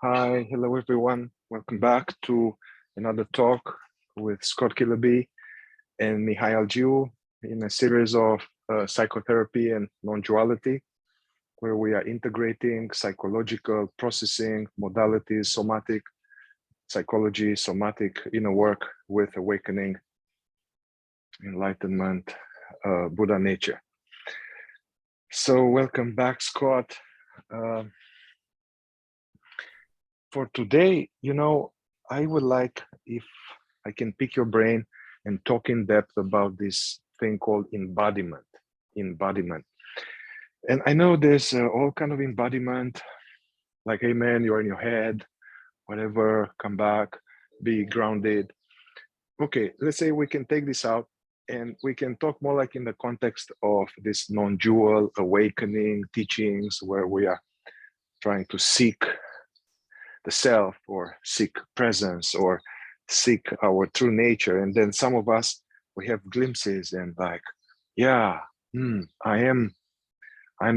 Hi, hello everyone. Welcome back to another talk with Scott Killaby and Mihai Algiu in a series of psychotherapy and non-duality, where we are integrating psychological processing, modalities, somatic psychology, somatic inner work with awakening, enlightenment, Buddha nature. So welcome back, Scott. For today, I would like, if I can pick your brain and talk in depth about this thing called embodiment. And I know there's all kind of embodiment, like, hey man, you're in your head, whatever, come back, be grounded. Okay, let's say we can take this out and we can talk more like in the context of this non-dual awakening teachings, where we are trying to seek the self or seek presence or seek our true nature. And then some of us, we have glimpses and like, yeah, I'm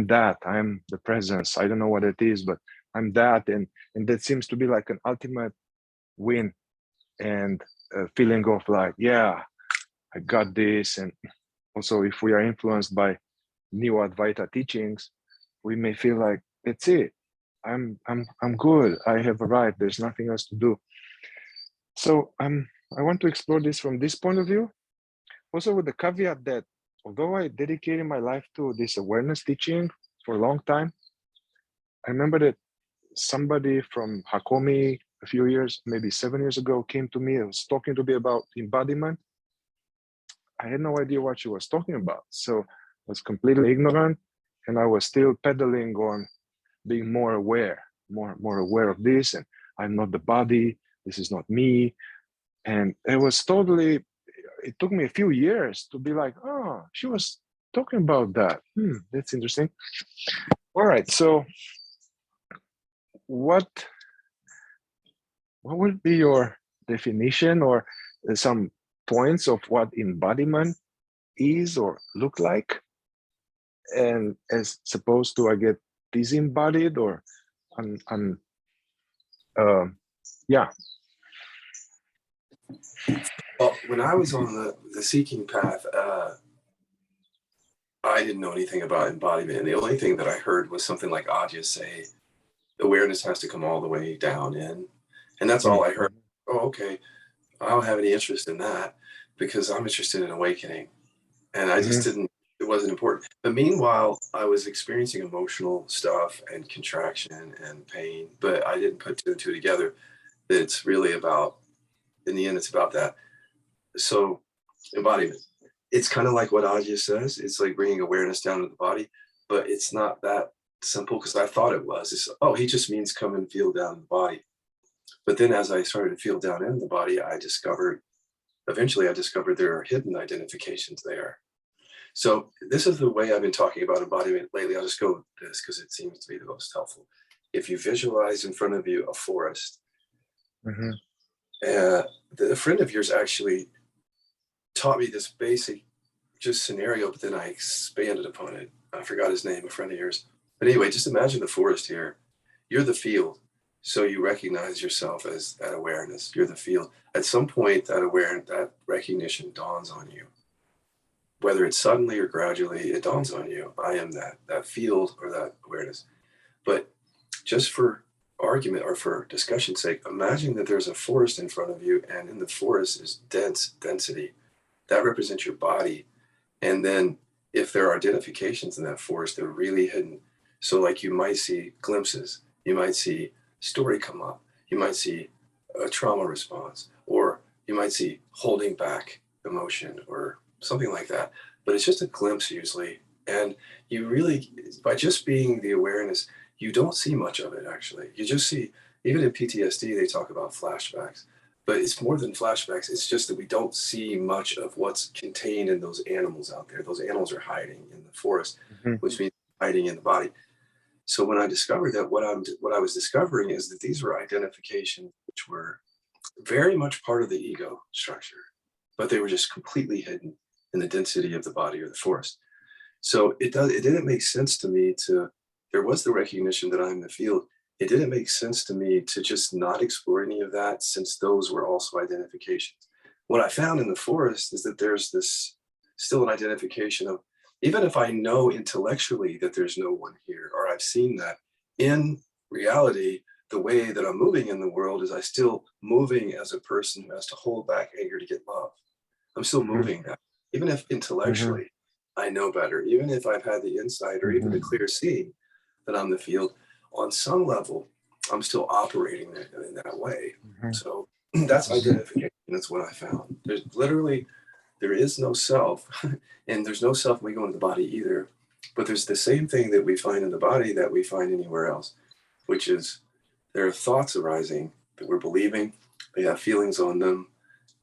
that, I'm the presence. I don't know what it is, but I'm that. And that seems to be like an ultimate win and a feeling of like, yeah, I got this. And also if we are influenced by New Advaita teachings, we may feel like, that's it. I'm good. I have arrived. There's nothing else to do. So I want to explore this from this point of view, also with the caveat that although I dedicated my life to this awareness teaching for a long time, I remember that somebody from Hakomi a few years, maybe 7 years ago, came to me and was talking to me about embodiment. I had no idea what she was talking about. So I was completely ignorant, and I was still pedaling on being more aware of this, and I'm not the body, this is not me. And it took me a few years to be like, oh, she was talking about that. That's interesting. All right, so what would be your definition or some points of what embodiment is or look like, and as opposed to I get disembodied or yeah. Well, when I was on the seeking path, I didn't know anything about embodiment. And the only thing that I heard was something like Adya say, awareness has to come all the way down in. And that's all I heard. Oh, okay. I don't have any interest in that because I'm interested in awakening. And I just didn't, it wasn't important. But meanwhile, I was experiencing emotional stuff and contraction and pain, but I didn't put two and two together. That it's really about, in the end, it's about that. So embodiment, it's kind of like what Ajay says. It's like bringing awareness down to the body, but it's not that simple because I thought it was. It's, oh, he just means come and feel down in the body. But then as I started to feel down in the body, eventually I discovered there are hidden identifications there. So this is the way I've been talking about embodiment lately. I'll just go with this because it seems to be the most helpful. If you visualize in front of you a forest, a friend of yours actually taught me this basic just scenario, but then I expanded upon it. I forgot his name, a friend of yours. But anyway, just imagine the forest here. You're the field. So you recognize yourself as that awareness. You're the field. At some point, that recognition dawns on you. Whether it's suddenly or gradually, it dawns on you. I am that field or that awareness. But just for argument or for discussion's sake, imagine that there's a forest in front of you, and in the forest is density. That represents your body. And then if there are identifications in that forest, they're really hidden. So like you might see glimpses, you might see story come up, you might see a trauma response, or you might see holding back emotion or something like that. But it's just a glimpse usually. And you really, by just being the awareness, you don't see much of it actually. You just see, even in PTSD, they talk about flashbacks. But it's more than flashbacks. It's just that we don't see much of what's contained in those animals out there. Those animals are hiding in the forest, which means hiding in the body. So when I discovered that, what I was discovering is that these were identifications which were very much part of the ego structure, but they were just completely hidden in the density of the body or the forest. So it didn't make sense to me there was the recognition that I'm the field. it didn't make sense to me to just not explore any of that, since those were also identifications. What I found in the forest is that there's this still an identification of, even if I know intellectually that there's no one here, or I've seen that, in reality, the way that I'm moving in the world is I still moving as a person who has to hold back anger to get love. I'm still moving that. Even if intellectually I know better, even if I've had the insight or even the clear seeing that I'm the field, on some level, I'm still operating in that way. So that's identification. That's what I found. There's literally, there is no self, and there's no self when we go into the body either. But there's the same thing that we find in the body that we find anywhere else, which is there are thoughts arising that we're believing, they have feelings on them,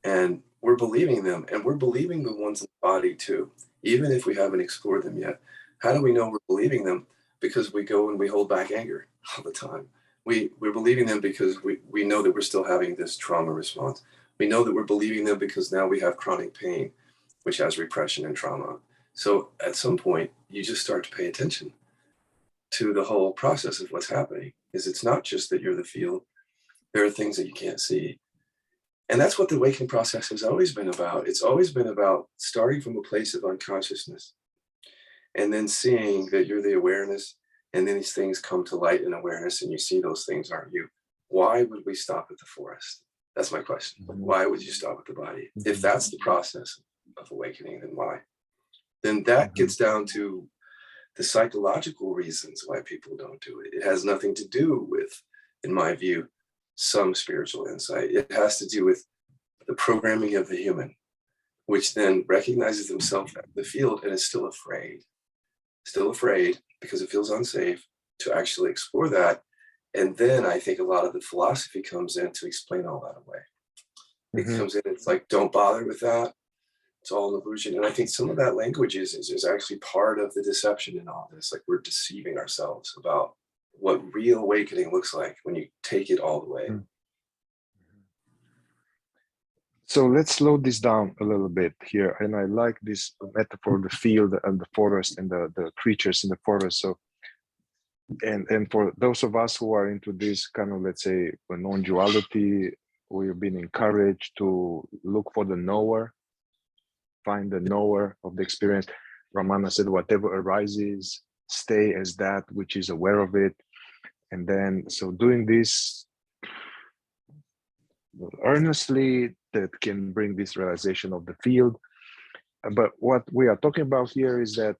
and we're believing them, and we're believing the ones in the body too, even if we haven't explored them yet. How do we know we're believing them? Because we go and we hold back anger all the time. We're believing them because we know that we're still having this trauma response. We know that we're believing them because now we have chronic pain, which has repression and trauma. So at some point, you just start to pay attention to the whole process of what's happening. Is it's not just that you're the field. There are things that you can't see. And that's what the awakening process has always been about. It's always been about starting from a place of unconsciousness and then seeing that you're the awareness, and then these things come to light in awareness and you see those things aren't you. Why would we stop at the forest? That's my question. Why would you stop at the body? If that's the process of awakening, then why? Then that gets down to the psychological reasons why people don't do it. It has nothing to do with, in my view, some spiritual insight. It has to do with the programming of the human, which then recognizes themselves at the field and is still afraid because it feels unsafe to actually explore that. And then I think a lot of the philosophy comes in to explain all that away. It comes in, it's like, don't bother with that. It's all an illusion. And I think some of that language is actually part of the deception in all this. Like, we're deceiving ourselves about what real awakening looks like when you take it all the way. So let's slow this down a little bit here. And I like this metaphor, the field and the forest and the creatures in the forest. So, and for those of us who are into this kind of, let's say, non-duality, we've been encouraged to look for the knower, find the knower of the experience. Ramana said, whatever arises, stay as that which is aware of it. And then, so doing this earnestly, that can bring this realization of the field. But what we are talking about here is that,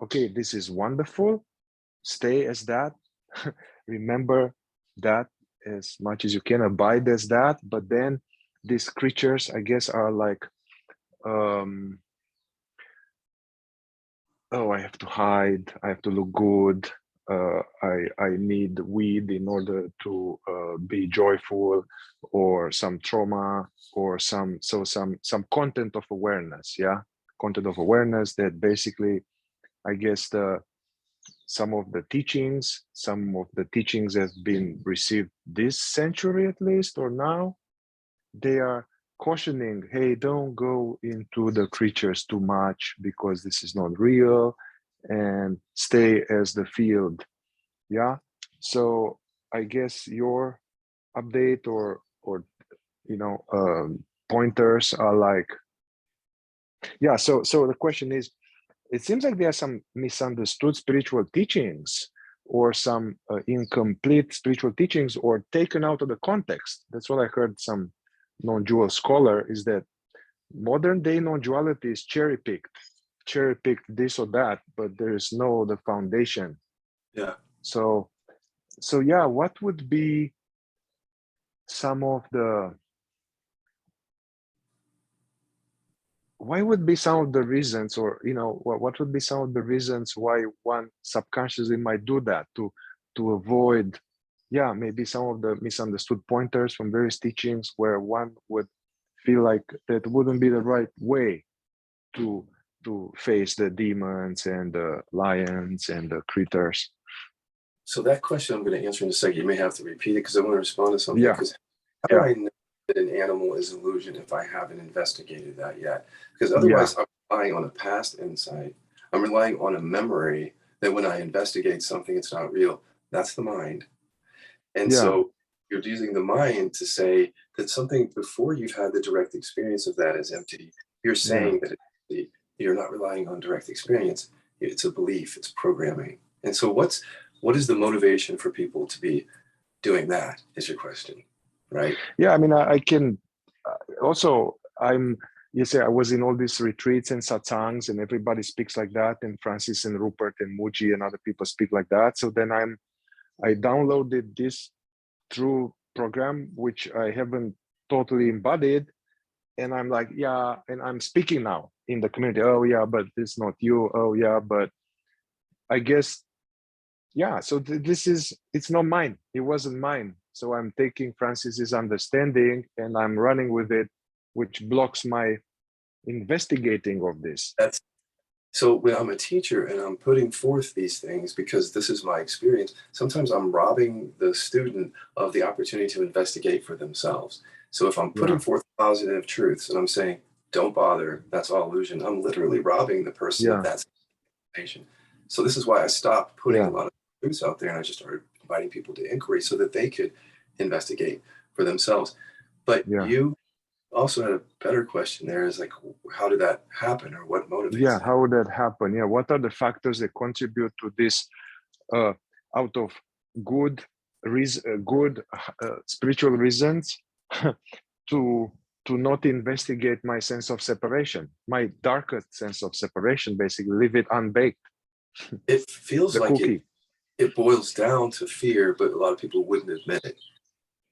okay, this is wonderful. Stay as that. Remember that as much as you can, abide as that. But then these creatures, I guess, are like, oh, I have to hide, I have to look good, I need weed in order to be joyful, or some trauma, or some content of awareness, content of awareness that basically, I guess, some of the teachings have been received this century at least, or now, they are cautioning, hey, don't go into the creatures too much because this is not real, and stay as the field. So I guess your update or pointers are like, so the question is, it seems like there are some misunderstood spiritual teachings, or some incomplete spiritual teachings, or taken out of the context. That's what I heard some non-dual scholar, is that modern day non-duality is cherry-picked this or that, but there is no the foundation. So what would be some of the, why would be some of the reasons, or what would be some of the reasons why one subconsciously might do that, to avoid maybe some of the misunderstood pointers from various teachings, where one would feel like that wouldn't be the right way to face the demons and the lions and the critters? So that question I'm going to answer in a second. You may have to repeat it because I want to respond to something. Because how do I know that an animal is illusion if I haven't investigated that yet? Because otherwise I'm relying on a past insight. I'm relying on a memory that when I investigate something, it's not real. That's the mind. And Yeah. so you're using the mind to say that something before you've had the direct experience of that is empty. You're Yeah. saying that it's empty. You're not relying on direct experience. It's a belief, it's programming. And so what is the motivation for people to be doing that is your question, right? Yeah. I mean, I can also, you say I was in all these retreats and satsangs and everybody speaks like that. And Francis and Rupert and Muji and other people speak like that. So then I downloaded this through program, which I haven't totally embodied. And I'm like, yeah, and I'm speaking now in the community. Oh yeah, but it's not you. Oh yeah, but I guess, yeah. So it's not mine. It wasn't mine. So I'm taking Francis's understanding and I'm running with it, which blocks my investigating of this. That's so when I'm a teacher and I'm putting forth these things, because this is my experience, sometimes I'm robbing the student of the opportunity to investigate for themselves. So if I'm putting Yeah. forth positive truths and I'm saying, don't bother, that's all illusion, I'm literally robbing the person of Yeah. that information. So this is why I stopped putting a Yeah. lot of truths out there and I just started inviting people to inquiry so that they could investigate for themselves. But Yeah. you also had a better question there is like, how did that happen or what motivates Yeah. it? How would that happen? Yeah. What are the factors that contribute to this out of good spiritual reasons to not investigate my sense of separation, my darkest sense of separation, basically leave it unbaked, It feels the like cookie. it boils down to fear, but a lot of people wouldn't admit it.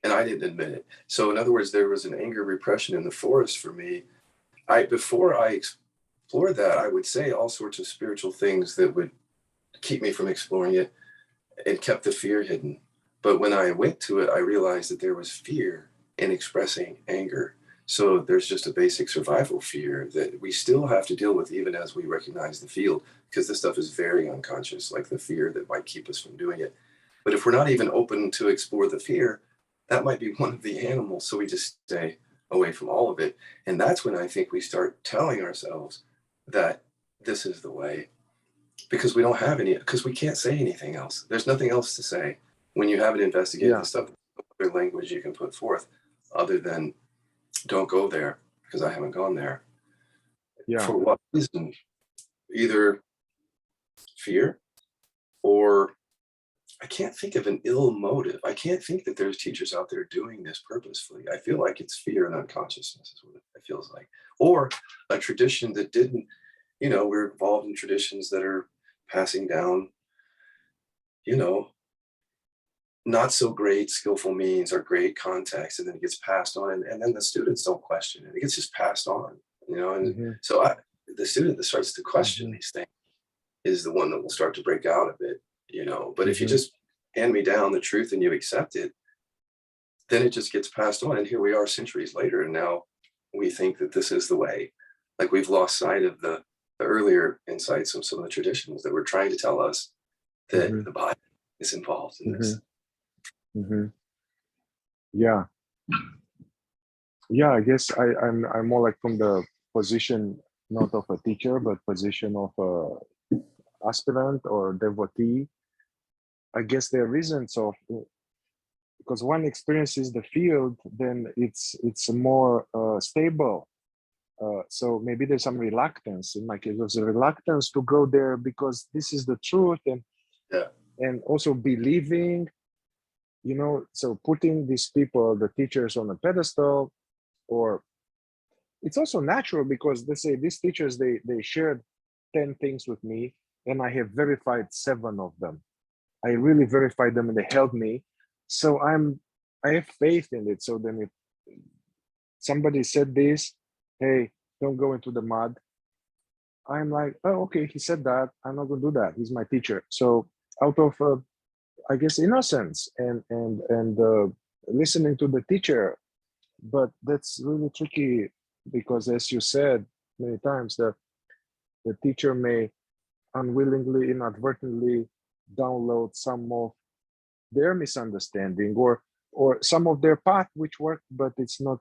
And I didn't admit it. So in other words, there was an anger repression in the forest for me. Before I explored that, I would say all sorts of spiritual things that would keep me from exploring it and kept the fear hidden. But when I went to it, I realized that there was fear in expressing anger. So there's just a basic survival fear that we still have to deal with even as we recognize the field, because this stuff is very unconscious, like the fear that might keep us from doing it. But if we're not even open to explore the fear, that might be one of the animals. So we just stay away from all of it. And that's when I think we start telling ourselves that this is the way, because we don't have any, because we can't say anything else. There's nothing else to say when you haven't investigated Yeah. the stuff. No other language you can put forth other than don't go there because I haven't gone there. Yeah. For what reason? Either fear or I can't think of an ill motive. I can't think that there's teachers out there doing this purposefully. I feel like it's fear and unconsciousness is what it feels like. Or a tradition that didn't, we're involved in traditions that are passing down, you know, not so great skillful means or great context, and then it gets passed on, and then the students don't question it. It gets just passed on, and Mm-hmm. so the student that starts to question Mm-hmm. these things is the one that will start to break out of it, But if you Mm-hmm. just hand me down the truth and you accept it, then it just gets passed on. And here we are centuries later, and now we think that this is the way. Like we've lost sight of the earlier insights of some of the traditions that were trying to tell us that Mm-hmm. the body is involved in Mm-hmm. this. Mm-hmm. Yeah. Yeah. I guess I'm more like from the position not of a teacher, but position of a aspirant or devotee. I guess there are reasons of, because one experiences the field, then it's more stable. So maybe there's some reluctance. In my case, there's a reluctance to go there because this is the truth, Yeah. and also believing, so putting these people, the teachers, on a pedestal, or it's also natural because they say these teachers, they shared 10 things with me, and I have verified 7 of them. I really verified them and they helped me. So I have faith in it. So then if somebody said this, hey, don't go into the mud, I'm like, oh, okay, he said that. I'm not gonna do that. He's my teacher. So out of, I guess, innocence and listening to the teacher, but that's really tricky because, as you said many times, the teacher may unwillingly, inadvertently download some of their misunderstanding or some of their path which worked, but it's not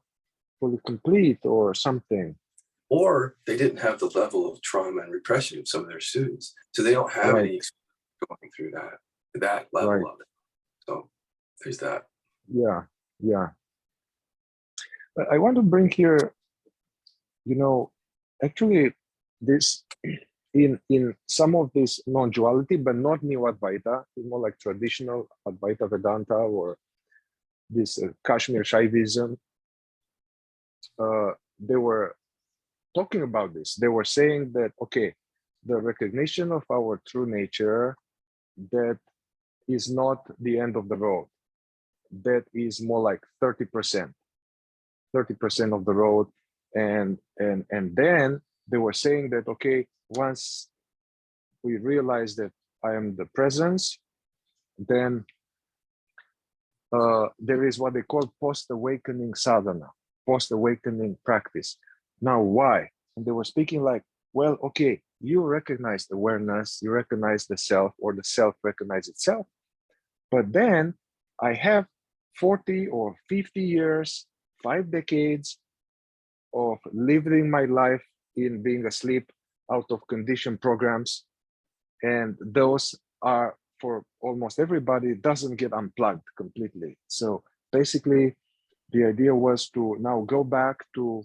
fully complete or something. Or they didn't have the level of trauma and repression of some of their students. So they don't have Right, any going through that level right. of it. So there's that. Yeah, yeah. But I want to bring here, you know, actually this in some of this non-duality, but not new Advaita, more like traditional Advaita Vedanta or this Kashmir Shaivism. They were talking about this. They were saying that, okay, the recognition of our true nature, that is not the end of the road. That is more like 30% of the road. And then they were saying that, okay, once we realize that I am the presence, then there is what they call post-awakening sadhana, post-awakening practice. Now, why? And they were speaking like, well, okay, you recognize awareness, you recognize the self, or the self recognizes itself. But then I have 40 or 50 years, 5 decades of living my life in being asleep out of conditioned programs. And those are, for almost everybody, doesn't get unplugged completely. So basically, the idea was to now go back to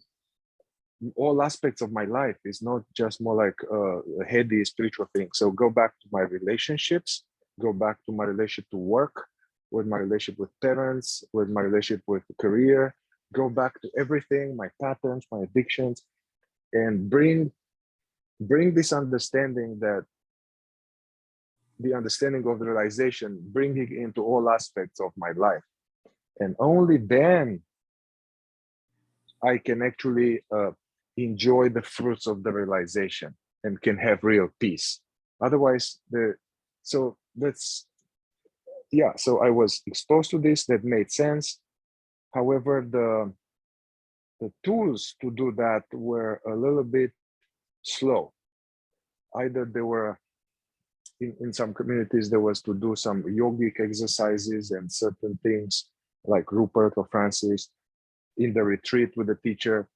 all aspects of my life. It's not just more like a heady spiritual thing. So go back to my relationships, go back to my relationship to work, with my relationship with parents, with my relationship with career, go back to everything, my patterns, my addictions, and bring this understanding, that the understanding of the realization, bring it into all aspects of my life. And only then I can actually enjoy the fruits of the realization and can have real peace. Otherwise, so I was exposed to this, that made sense. However, the tools to do that were a little bit slow. Either they were, in some communities, there was to do some yogic exercises and certain things, like Rupert or Francis, in the retreat with the teacher,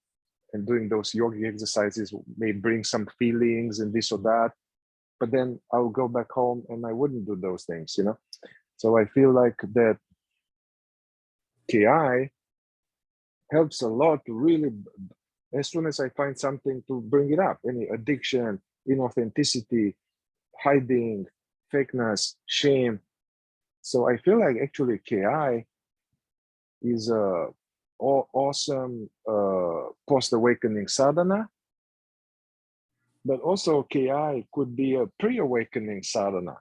and doing those yogic exercises may bring some feelings and this or that. But then I'll go back home and I wouldn't do those things, you know? So I feel like that KI helps a lot to really, as soon as I find something, to bring it up, any addiction, inauthenticity, hiding, fakeness, shame. So I feel like actually KI is a awesome post-awakening sadhana, but also KI could be a pre-awakening sadhana.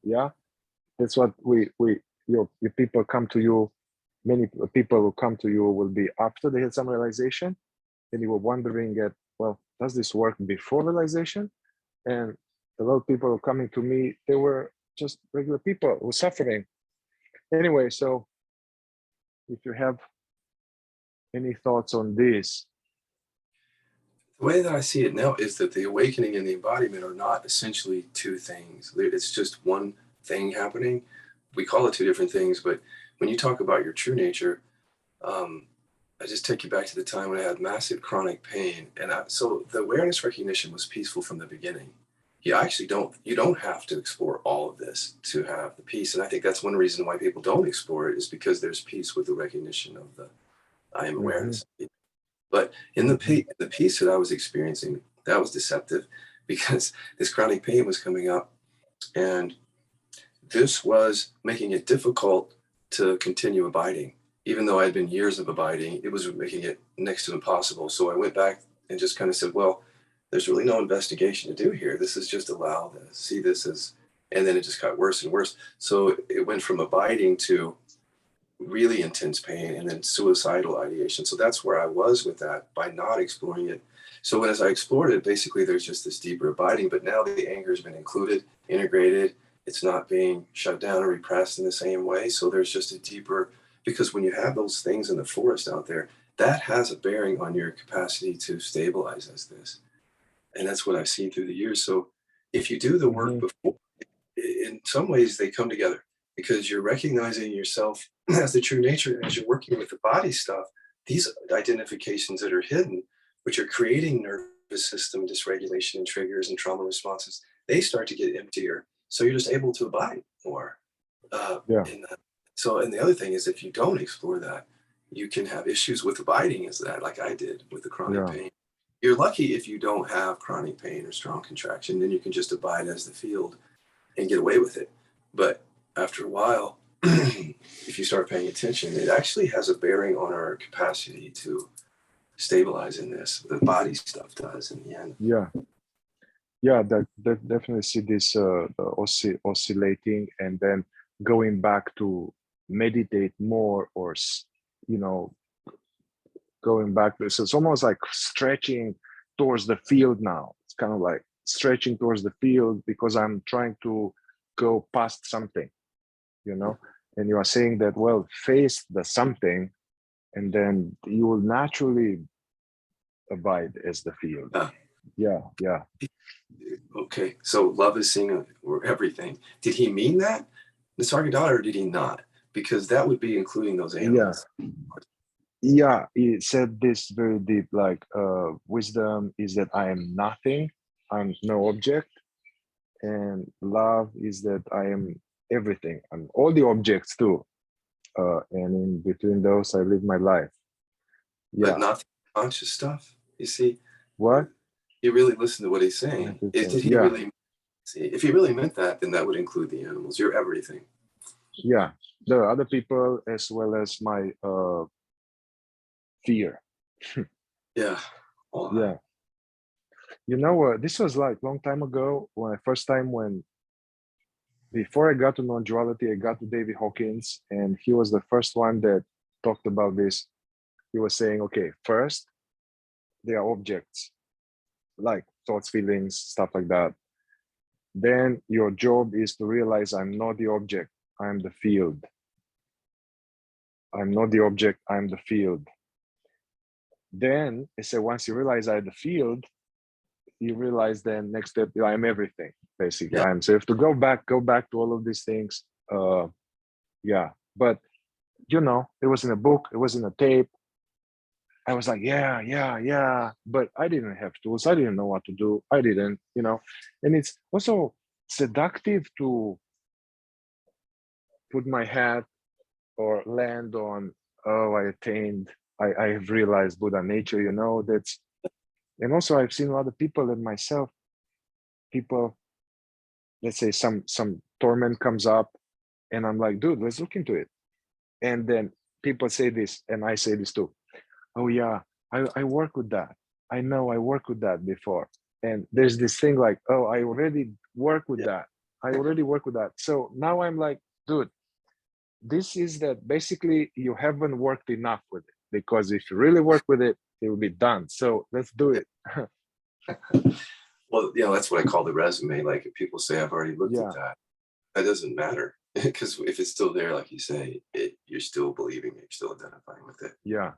Yeah, that's what your people come to you. Many people who come to you will be after they had some realization, and you were wondering at, well, does this work before realization? And a lot of people coming to me, they were just regular people who were suffering. Anyway, so if you have any thoughts on this? The way that I see it now is that the awakening and the embodiment are not essentially two things. It's just one thing happening. We call it two different things, but when you talk about your true nature, I just take you back to the time when I had massive chronic pain. And so the awareness recognition was peaceful from the beginning. You actually you don't have to explore all of this to have the peace. And I think that's one reason why people don't explore it, is because there's peace with the recognition of the I am awareness. But in the peace that I was experiencing, that was deceptive, because this chronic pain was coming up, and this was making it difficult to continue abiding. Even though I had been years of abiding, it was making it next to impossible. So I went back and just kind of said, well, there's really no investigation to do here. This is just allow this, see this as, and then it just got worse and worse. So it went from abiding to really intense pain and then suicidal ideation. So that's where I was with that by not exploring it. So as I explored it, basically there's just this deeper abiding, but now the anger has been included, integrated. It's not being shut down or repressed in the same way. So there's just a deeper, because when you have those things in the forest out there, that has a bearing on your capacity to stabilize as this. And that's what I've seen through the years. So if you do the work before, in some ways they come together, because you're recognizing yourself as the true nature. As you're working with the body stuff, these identifications that are hidden, which are creating nervous system dysregulation and triggers and trauma responses, they start to get emptier. So you're just able to abide more in that. So, and the other thing is, if you don't explore that, you can have issues with abiding as that, like I did with the chronic Yeah. pain. You're lucky if you don't have chronic pain or strong contraction, then you can just abide as the field and get away with it. But after a while, if you start paying attention, it actually has a bearing on our capacity to stabilize in this. The body stuff does in the end. Yeah. Yeah, that definitely see this oscillating, and then going back to meditate more, or you know, going back. So it's almost like stretching towards the field now. It's kind of like stretching towards the field because I'm trying to go past something, you know. And you are saying that, well, face the something, and then you will naturally abide as the field. Yeah, yeah. Okay, so love is seeing everything. Did he mean that, Nisargadatta, or did he not? Because that would be including those animals. Yeah, he said this very deep, like wisdom is that I am nothing, I'm no object, and love is that I am everything, I'm all the objects too, and in between those I live my life. Yeah. But not the conscious stuff, you see? What? You really listen to what he's saying. Did he really see? If he really meant that, then that would include the animals. You're everything. Yeah, there are other people as well as my fear. Yeah. Yeah. You know, this was like long time ago when before I got to Non-Duality, I got to David Hawkins, and he was the first one that talked about this. He was saying, okay, first, they are objects, like thoughts, feelings, stuff like that. Then your job is to realize I'm not the object, I'm the field. I'm not the object, I'm the field. Then, I said, once you realize I'm the field, you realize then next step, I'm everything, basically. Yeah. So you have to go back to all of these things. Yeah, but you know, it was in a book, it was in a tape. I was like, yeah, but I didn't have tools. I didn't know what to do. I didn't, you know, and it's also seductive to put my hat or land on, oh, I attained, I have realized Buddha nature, you know, that's, and also I've seen a lot of people and myself, people, let's say some torment comes up and I'm like, dude, let's look into it. And then people say this, and I say this too. Oh yeah, I work with that. I know I worked with that before. And there's this thing like, oh, I already work with that. I already work with that. So now I'm like, dude, this is that basically you haven't worked enough with it, because if you really work with it, it will be done. So let's do it. Well, you know, that's what I call the resume. Like if people say, I've already looked at that, that doesn't matter. Because if it's still there, like you say, you're still believing it, you're still identifying with it. Yeah.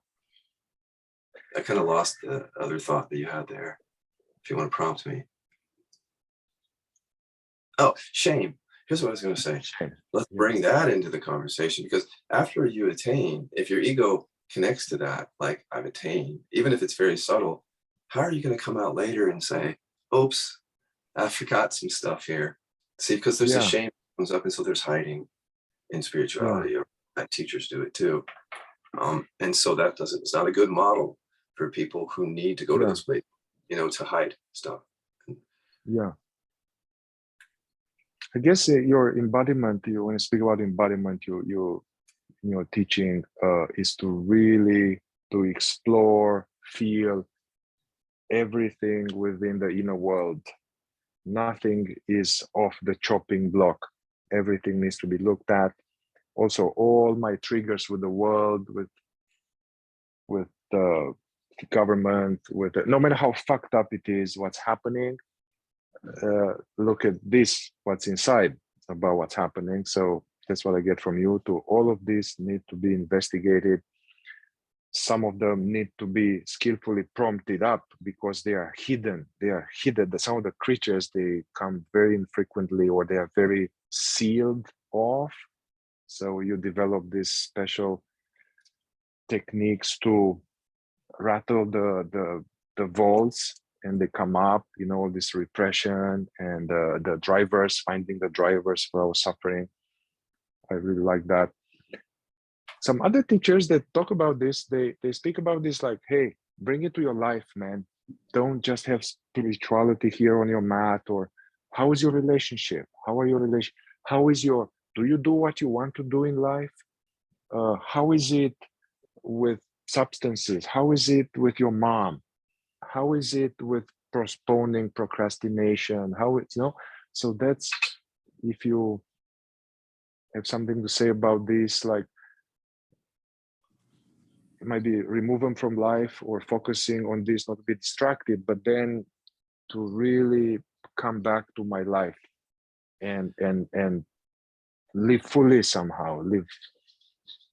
I kind of lost the other thought that you had there. If you want to prompt me. Oh, shame. Here's what I was going to say. Let's bring that into the conversation, because after you attain, if your ego connects to that, like I've attained, even if it's very subtle, how are you going to come out later and say, oops, I forgot some stuff here? See, because there's a shame that comes up, and so there's hiding in spirituality, or that teachers do it too. And so it's not a good model for people who need to go to this place, you know, to hide stuff. Yeah. I guess your embodiment, when you speak about embodiment, your teaching is to really to explore, feel everything within the inner world. Nothing is off the chopping block. Everything needs to be looked at. Also, all my triggers with the world, with the government, with no matter how fucked up it is, what's happening. Look at this, what's inside about what's happening. So that's what I get from you. To all of this need to be investigated. Some of them need to be skillfully prompted up because they are hidden. Some of the creatures, they come very infrequently, or they are very sealed off. So you develop these special techniques to rattle the vaults, and they come up, you know, this repression and the drivers, finding the drivers for our suffering. I really like that. Some other teachers that talk about this, they speak about this like, hey, bring it to your life, man. Don't just have spirituality here on your mat. Or how is your relationship? How are your relation? How is your, do you do what you want to do in life? How is it with substances? How is it with your mom? How is it with postponing, procrastination? How it's, you know, so that's, if you have something to say about this, like, it might be remove them from life or focusing on this, not to be distracted, but then to really come back to my life and live fully somehow, live,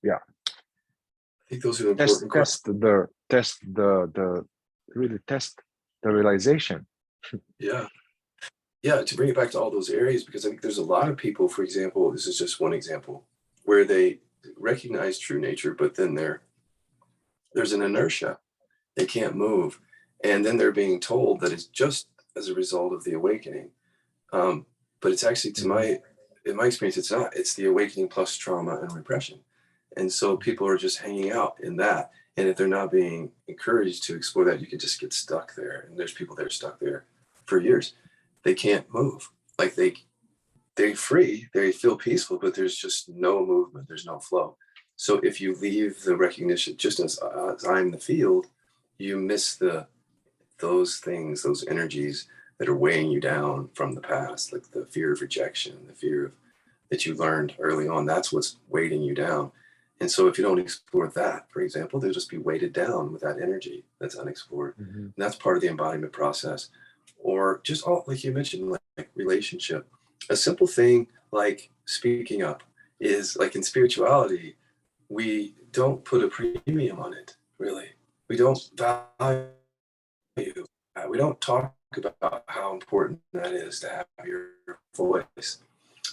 yeah. I think those are important questions. Test the really test the realization. Yeah. Yeah, to bring it back to all those areas, because I think there's a lot of people, for example, this is just one example, where they recognize true nature, but then there's an inertia. They can't move. And then they're being told that it's just as a result of the awakening. But it's actually, in my experience, it's not. It's the awakening plus trauma and repression. And so people are just hanging out in that. And if they're not being encouraged to explore that, you can just get stuck there. And there's people that are stuck there for years. They can't move. Like they're free, they feel peaceful, but there's just no movement, there's no flow. So if you leave the recognition just as I'm the field, you miss those things, those energies that are weighing you down from the past, like the fear of rejection, the fear of that you learned early on. That's what's weighting you down. And so if you don't explore that, for example, they'll just be weighted down with that energy that's unexplored. And that's part of the embodiment process. Or just all, like you mentioned, like relationship. A simple thing like speaking up is, like in spirituality, we don't put a premium on it, really. We don't value, we don't talk about how important that is to have your voice.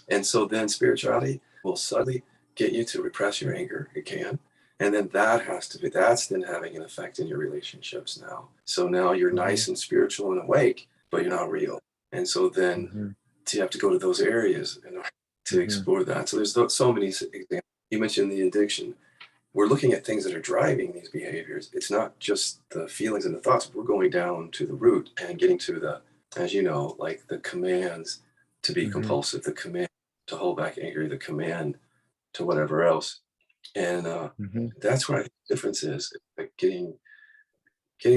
And so then spirituality will subtly get you to repress your anger. It can. And then that's then having an effect in your relationships now. So now you're nice and spiritual and awake, but you're not real. And so then you have to go to those areas in order to explore that. So there's so many examples. You mentioned the addiction. We're looking at things that are driving these behaviors. It's not just the feelings and the thoughts. We're going down to the root and getting to the, as you know, like the commands to be compulsive, the command to hold back anger, the command to whatever else. And that's where I think the difference is, like getting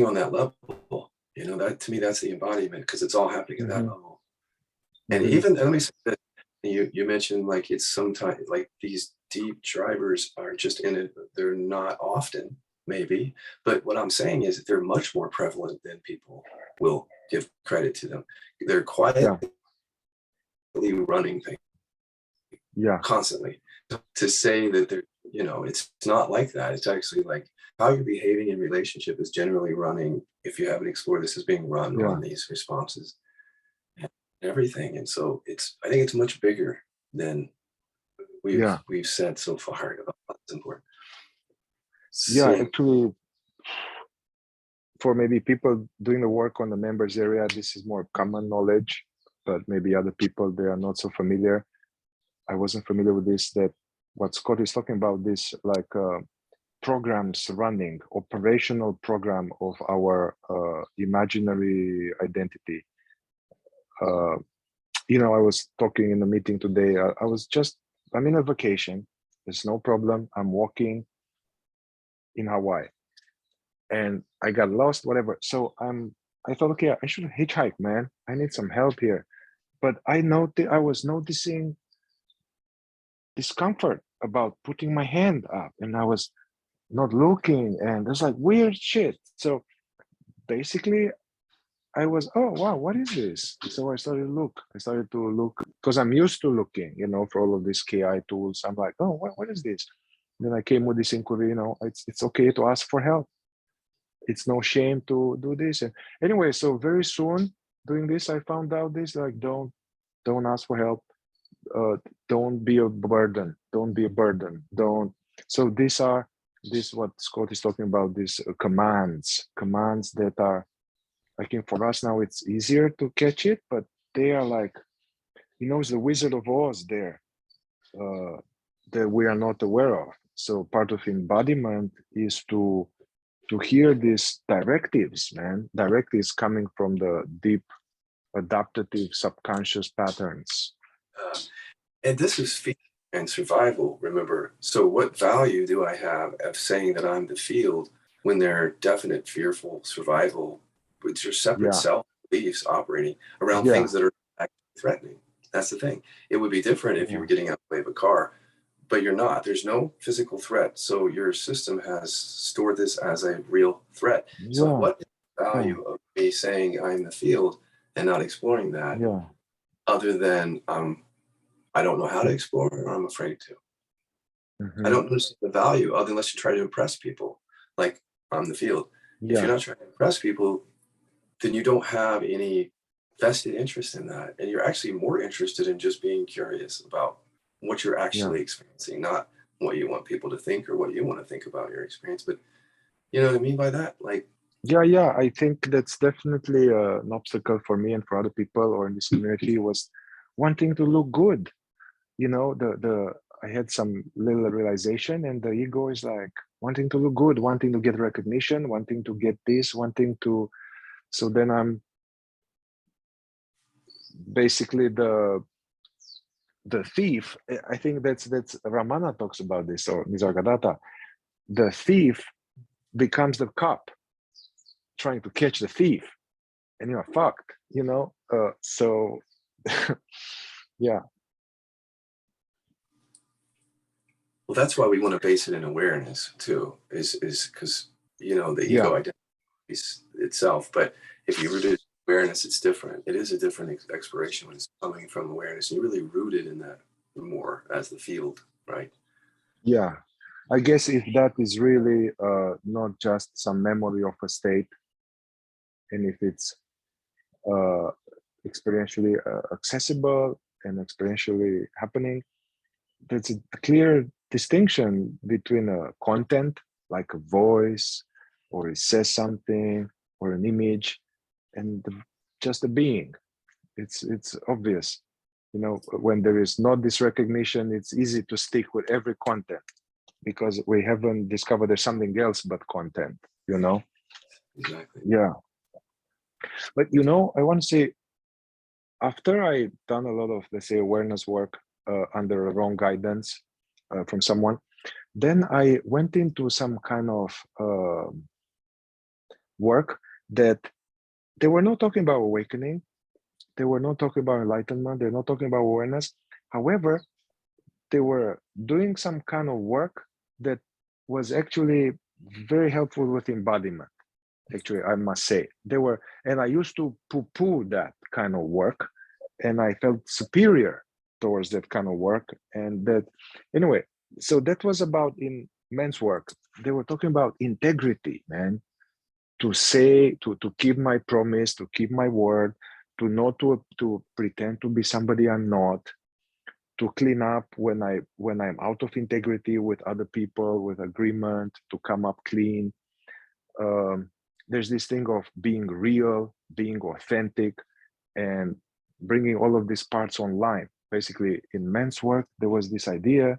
on that level. You know, that to me, that's the embodiment, because it's all happening at that level. And even, let me say that you mentioned, like, it's sometimes like these deep drivers are just in it. They're not often, maybe, but what I'm saying is that they're much more prevalent than people will give credit to them. They're quietly running things constantly. To say that they're, you know, it's not like that. It's actually like how you're behaving in relationship is generally running, if you haven't explored this, is being run on these responses and everything. And so I think it's much bigger than we've said so far about what's important. Actually, for maybe people doing the work on the members area, this is more common knowledge, but maybe other people, they are not so familiar. I wasn't familiar with this, that what Scott is talking about, this like programs running, operational program of our imaginary identity. You know, I was talking in a meeting today. I'm in a vacation. There's no problem. I'm walking in Hawaii and I got lost, whatever. So I thought, okay, I should hitchhike, man. I need some help here. But I was noticing discomfort about putting my hand up, and I was not looking, and there's like weird shit. So basically I was, oh wow, what is this? So I started to look because I'm used to looking, you know, for all of these KI tools. I'm like, oh, what is this? And then I came with this inquiry, you know, it's okay to ask for help. It's no shame to do this. And anyway, so very soon doing this, I found out this, like, don't ask for help. Don't be a burden. Don't be a burden. Don't. So this what Scott is talking about, these commands that are, I think for us now it's easier to catch it, but they are like, you know, it's the Wizard of Oz there that we are not aware of. So part of embodiment is to hear these directives, man. Directives coming from the deep adaptive subconscious patterns. And this is fear and survival, remember. So what value do I have of saying that I'm the field when there are definite fearful survival, which are separate Yeah, self beliefs operating around yeah, things that are actually threatening? That's the thing. It would be different if you yeah, were getting out of the way of a car, but you're not. There's no physical threat. So your system has stored this as a real threat. So yeah, what is the yeah, value of me saying I'm the field and not exploring that yeah. other than I don't know how to explore or I'm afraid to? I Hmm. don't understand the value other unless you try to impress people, like on the field. If you're Yeah, not trying to impress people, then you don't have any vested interest in that. And you're actually more interested in just being curious about what you're yeah, actually experiencing, not what you want people to think or what you want to think about your experience. But you know what I mean by that? Like, yeah, yeah. I think that's definitely an obstacle for me and for other people or in this community was wanting to look good. You know, the I had some little realization, and the ego is like wanting to look good, wanting to get recognition, wanting to get this, wanting to. So then I'm basically the thief. I think that's Ramana talks about this, or Nisargadatta. The thief becomes the cop trying to catch the thief, and you're fucked, you know. So yeah, well, that's why we want to base it in awareness too, is because, you know, the yeah, ego identifies itself. But if you root it in awareness, it's different. It is a different exploration when it's coming from awareness. You're really rooted in that more as the field, right? yeah. I guess if that is really not just some memory of a state, and if it's uh, experientially accessible and experientially happening, there's a clear distinction between a content like a voice, or it says something, or an image, and just a being. It's obvious, you know. When there is not this recognition, it's easy to stick with every content because we haven't discovered there's something else but content, you know. Exactly. Yeah, but you know, I want to say, after I done a lot of, let's say, awareness work under wrong guidance from someone, then I went into some kind of work that they were not talking about awakening, they were not talking about enlightenment, they're not talking about awareness. However, they were doing some kind of work that was actually very helpful with embodiment. Actually, I must say, they were, and I used to poo-poo that kind of work, and I felt superior towards that kind of work. And that, anyway, so that was about in men's work. They were talking about integrity, man. To say, to keep my promise, to keep my word, to not to pretend to be somebody I'm not, to clean up when I'm out of integrity with other people, with agreement, to come up clean. um, there's this thing of being real, being authentic, and bringing all of these parts online. Basically, in men's work, there was this idea,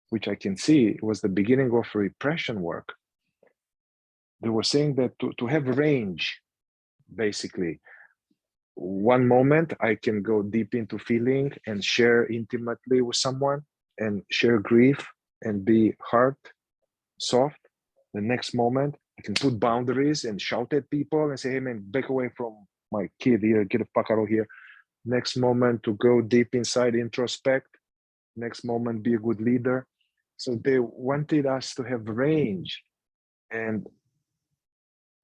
which I can see was the beginning of repression work. They were saying that to have range, basically, one moment I can go deep into feeling and share intimately with someone and share grief and be hard, soft. The next moment I can put boundaries and shout at people and say, hey man, back away from my kid here, get the fuck out of here. Next moment to go deep inside, introspect. Next moment, be a good leader. So they wanted us to have range. And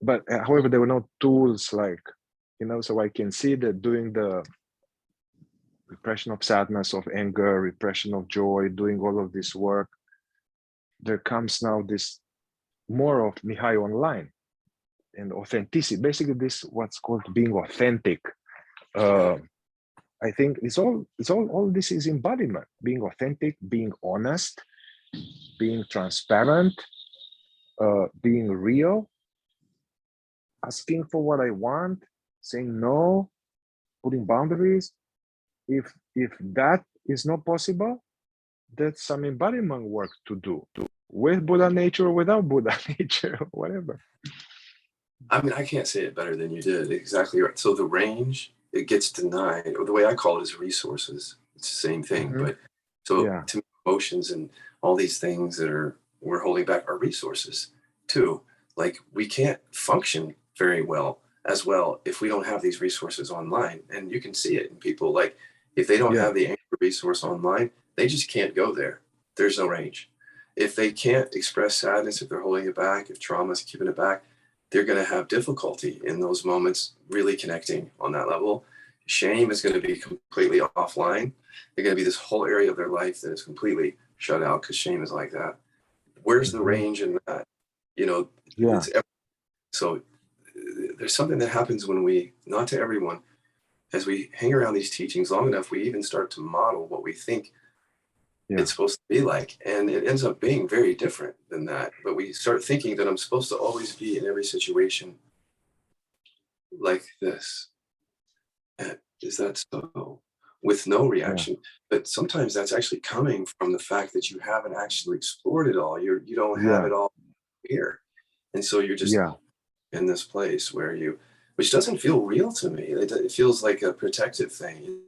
but however, there were no tools like, you know, so I can see that doing the repression of sadness, of anger, repression of joy, doing all of this work, there comes now this more of Mihai online and authenticity. Basically, this what's called being authentic. Yeah. Uh, I think all this is embodiment, being authentic, being honest, being transparent, being real, asking for what I want, saying no, putting boundaries. If that is not possible, that's some embodiment work to do with Buddha nature or without Buddha nature, or whatever. I mean, I can't say it better than you did. Exactly right. So the range, it gets denied, or the way I call it is resources. It's the same thing. Mm-hmm. But so Yeah. to me, emotions and all these things that we're holding back are resources too. Like we can't function very well as well if we don't have these resources online. And you can see it in people. Like if they don't Yeah. have the anchor resource online, they just can't go there. There's no range. If they can't express sadness, if they're holding it back, if trauma is keeping it back, they're going to have difficulty in those moments really connecting on that level. Shame is going to be completely offline. They're going to be this whole area of their life that is completely shut out because shame is like that. Where's the Mm-hmm. range in that? You know, Yeah. it's so there's something that happens when we, not to everyone, as we hang around these teachings long enough, we even start to model what we think it's supposed to be like. And it ends up being very different than that. But we start thinking that I'm supposed to always be in every situation like this. Is that so? With no reaction. But sometimes that's actually coming from the fact that you haven't actually explored it all. You don't have it all here. And so you're just in this place where which doesn't feel real to me. It feels like a protective thing.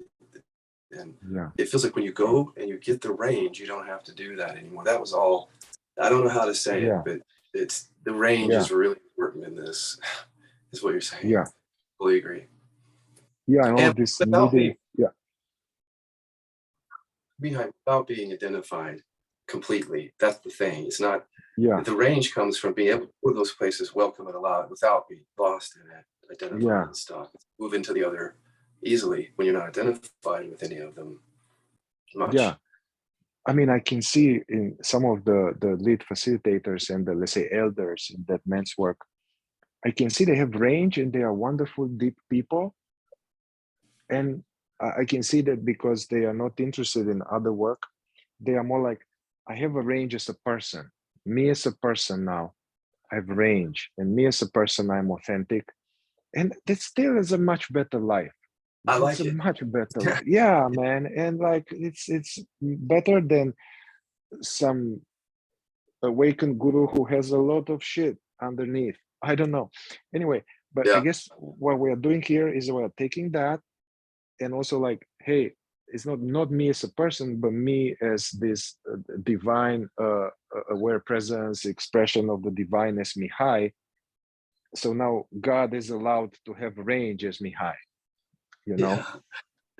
And it feels like when you go and you get the range, you don't have to do that anymore. That was all. I don't know how to say it, but it's the range is really important in this, is what you're saying. Yeah. Fully agree. Yeah, and all And this without needing, without being identified completely. That's the thing. It's not. Yeah. The range comes from being able to go to those places, welcome and allow it without being lost in it, identified and stuff. Move into the other easily when you're not identified with any of them much. Yeah. I mean, I can see in some of the lead facilitators and the, let's say, elders in that men's work, I can see they have range and they are wonderful, deep people. And I can see that because they are not interested in other work, they are more like, I have a range as a person. Me as a person now, I have range. And me as a person, I'm authentic. And that still is a much better life. I like it's a it. much better life. Yeah, man. And like, it's better than some awakened guru who has a lot of shit underneath. I don't know. Anyway, but I guess what we are doing here is we're taking that and also like, hey, it's not me as a person, but me as this divine aware presence, expression of the divine as Mihai. So now God is allowed to have range as Mihai, you know? Yeah.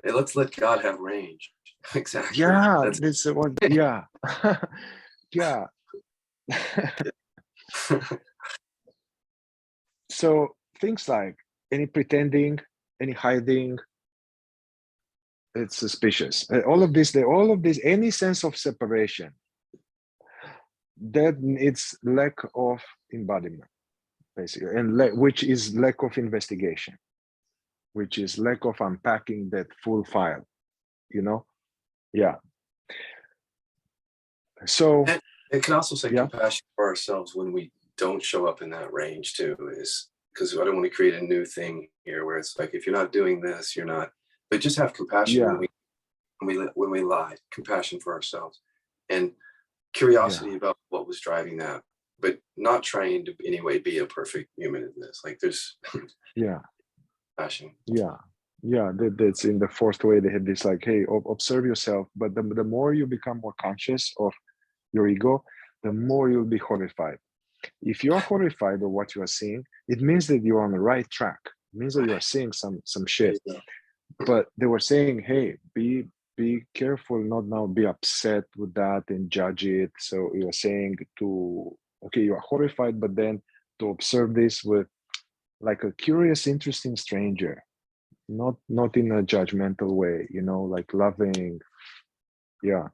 Hey, let's let God have range. Exactly. Yeah, this one. Yeah. Yeah. So things like any pretending, any hiding, it's suspicious. All of this, any sense of separation, that it's lack of embodiment, basically, and which is lack of investigation, which is lack of unpacking that full file, you know? Yeah. So and it can also say compassion for ourselves when we don't show up in that range too, is because I don't want to create a new thing here where it's like, if you're not doing this, you're not, but just have compassion when we lie, compassion for ourselves and curiosity about what was driving that, but not trying to in any way be a perfect human in this. Like there's passion. That's in the fourth way. They had this like, hey, observe yourself, but the more you become more conscious of your ego, the more you'll be horrified. If you're horrified of what you are seeing, it means that you're on the right track. It means that you are seeing some shit. But they were saying, hey, be careful, not now be upset with that and judge it. So you're saying to, okay, you are horrified, but then to observe this with like a curious, interesting stranger, not in a judgmental way, you know, like loving. Yeah.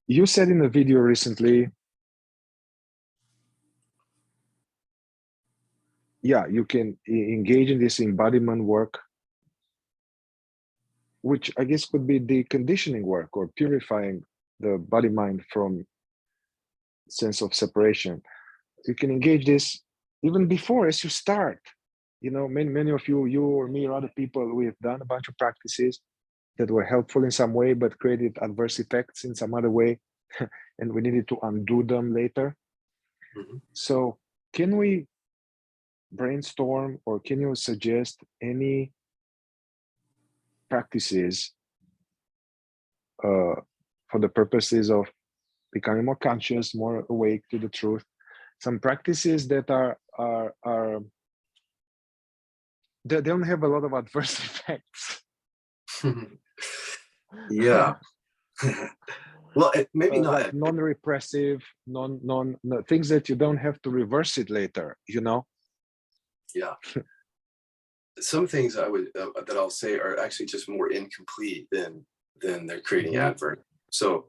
You said in a video recently, you can engage in this embodiment work, which I guess could be the conditioning work or purifying the body mind from sense of separation. You can engage this even before as you start. You know, many of you or me or other people, we've done a bunch of practices that were helpful in some way, but created adverse effects in some other way. And we needed to undo them later. Mm-hmm. So can we brainstorm, or can you suggest any practices for the purposes of becoming more conscious, more awake to the truth? Some practices that are they don't have a lot of adverse effects. Yeah. Well, maybe not like non-repressive, no, things that you don't have to reverse it later, you know? Yeah. Some things I would that I'll say are actually just more incomplete than they're creating advert. So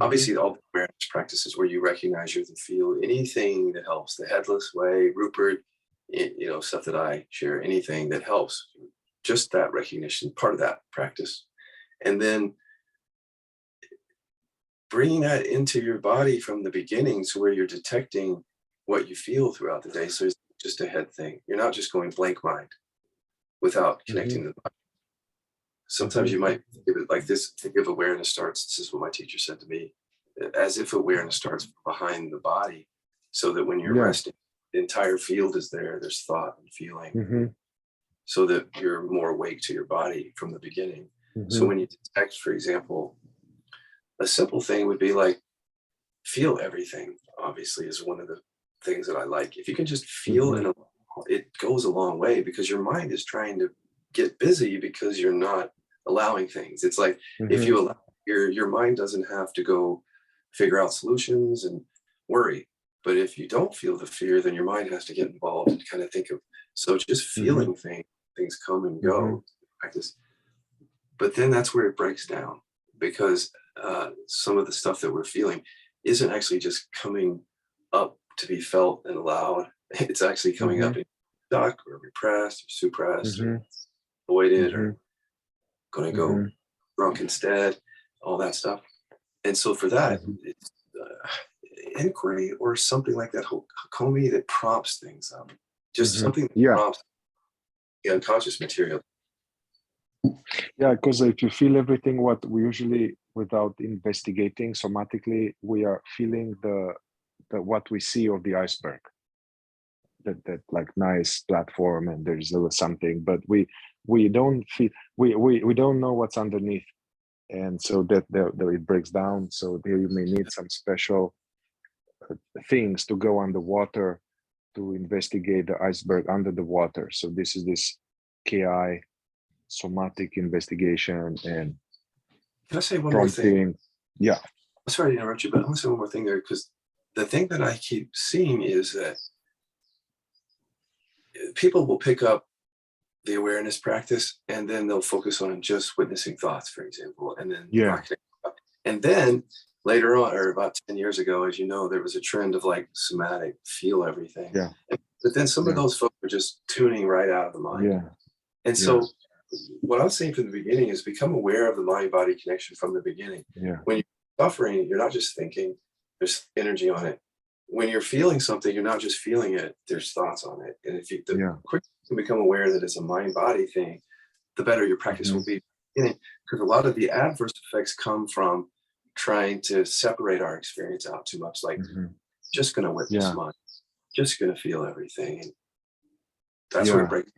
obviously all the awareness practices where you recognize you're the field, anything that helps, the headless way, Rupert, you know, stuff that I share, anything that helps, just that recognition, part of that practice. And then bringing that into your body from the beginning, so where you're detecting what you feel throughout the day. So it's just a head thing. You're not just going blank mind without connecting the body. Sometimes you might give it like this: think of awareness starts. This is what my teacher said to me, as if awareness starts behind the body, so that when you're resting, the entire field is there. There's thought and feeling, so that you're more awake to your body from the beginning. So when you detect, for example, a simple thing would be like, feel everything, obviously, is one of the things that I like. If you can just feel it goes a long way, because your mind is trying to get busy because you're not allowing things. It's like, if you allow, your mind doesn't have to go figure out solutions and worry. But if you don't feel the fear, then your mind has to get involved and kind of think of, so just feeling things come and go, practice. But then that's where it breaks down, because some of the stuff that we're feeling isn't actually just coming up to be felt and allowed. It's actually coming up and stuck or repressed or suppressed or avoided or going to go drunk instead, all that stuff. And so for that, it's inquiry or something like that, Hakomi, that prompts things up. Just something that prompts the unconscious material. Yeah, because if you feel everything, what we usually, without investigating somatically, we are feeling the what we see of the iceberg. That like nice platform, and there's something, but we don't feel, we don't know what's underneath, and so that it breaks down. So there you may need some special things to go underwater to investigate the iceberg under the water. So this is this KI, somatic investigation, and can I say one prompting. more thing? Yeah. Sorry to interrupt you, but I want to say one more thing there, because the thing that I keep seeing is that people will pick up the awareness practice and then they'll focus on just witnessing thoughts, for example, and then and then later on, or about 10 years ago, as you know, there was a trend of like somatic, feel everything. But then some of those folks were just tuning right out of the mind. And so what I'm saying from the beginning is become aware of the mind-body connection from the beginning. When you're suffering, you're not just thinking, there's energy on it. When you're feeling something, you're not just feeling it, there's thoughts on it. And if you the quicker you become aware that it's a mind-body thing, the better your practice will be. Because a lot of the adverse effects come from trying to separate our experience out too much, like just going to witness mind, just going to feel everything. And that's where it breaks.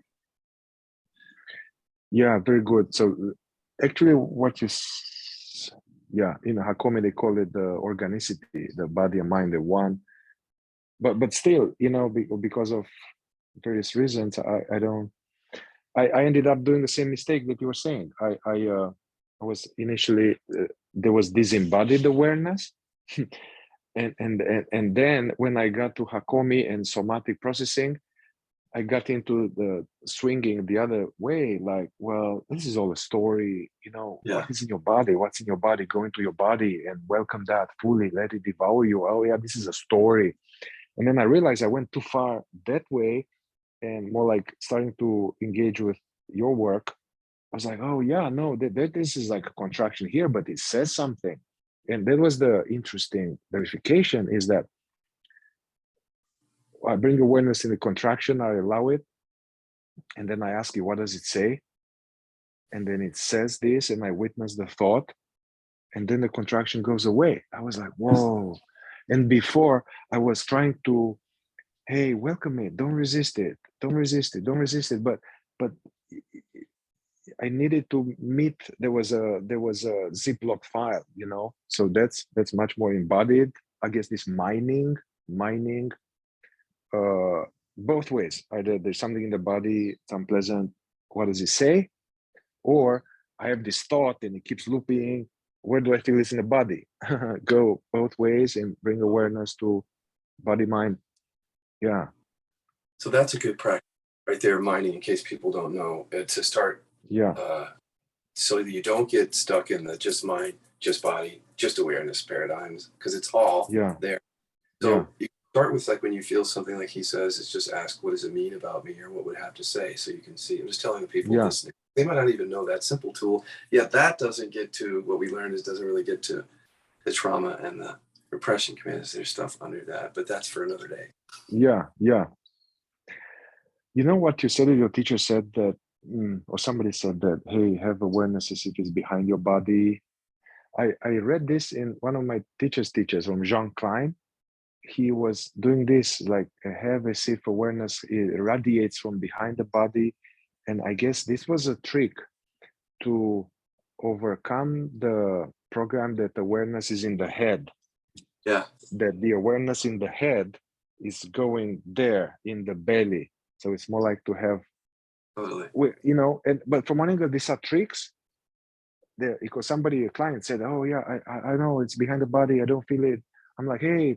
Yeah, very good. So actually what you in Hakomi, they call it the organicity, the body and mind, the one. But still, you know, because of various reasons, I ended up doing the same mistake that you were saying. I was initially there was disembodied awareness, and then when I got to Hakomi and somatic processing, I got into the swinging the other way. Like, well, this is all a story. You know, what is in your body? What's in your body? Go into your body and welcome that fully. Let it devour you. Oh yeah, this is a story. And then I realized I went too far that way, and more like starting to engage with your work. I was like, oh yeah, no, this is like a contraction here, but it says something. And that was the interesting verification, is that I bring awareness in the contraction, I allow it, and then I ask you, what does it say? and then it says this, and I witness the thought, and then the contraction goes away. I was like, whoa. And before I was trying to, hey, welcome it, don't resist it, don't resist it, don't resist it. But I needed to meet, there was a Ziploc file, you know? So that's much more embodied. I guess this mining, both ways. Either there's something in the body, it's unpleasant, what does it say? Or I have this thought and it keeps looping. Where do I feel this in the body? Go both ways and bring awareness to body, mind. Yeah. So that's a good practice right there, mining, in case people don't know, to start. Yeah. So that you don't get stuck in the just mind, just body, just awareness paradigms, because it's all there. So you start with, like, when you feel something like he says, it's just ask, what does it mean about me, or what would it have to say, so you can see. I'm just telling the people listening, they might not even know that simple tool. Yeah, that doesn't get to what we learned, is doesn't really get to the trauma and the repression commands. There's stuff under that, but that's for another day. Yeah. You know what you said, your teacher said that, or somebody said that, hey, have awareness as if it's behind your body. I read this in one of my teachers from Jean Klein. He was doing this, like, have as if awareness radiates from behind the body. And I guess this was a trick to overcome the program that awareness is in the head. Yeah. That the awareness in the head is going there in the belly. So it's more like to have, you know, but from one angle, these are tricks. There, because a client said, oh yeah, I know it's behind the body, I don't feel it. I'm like, hey,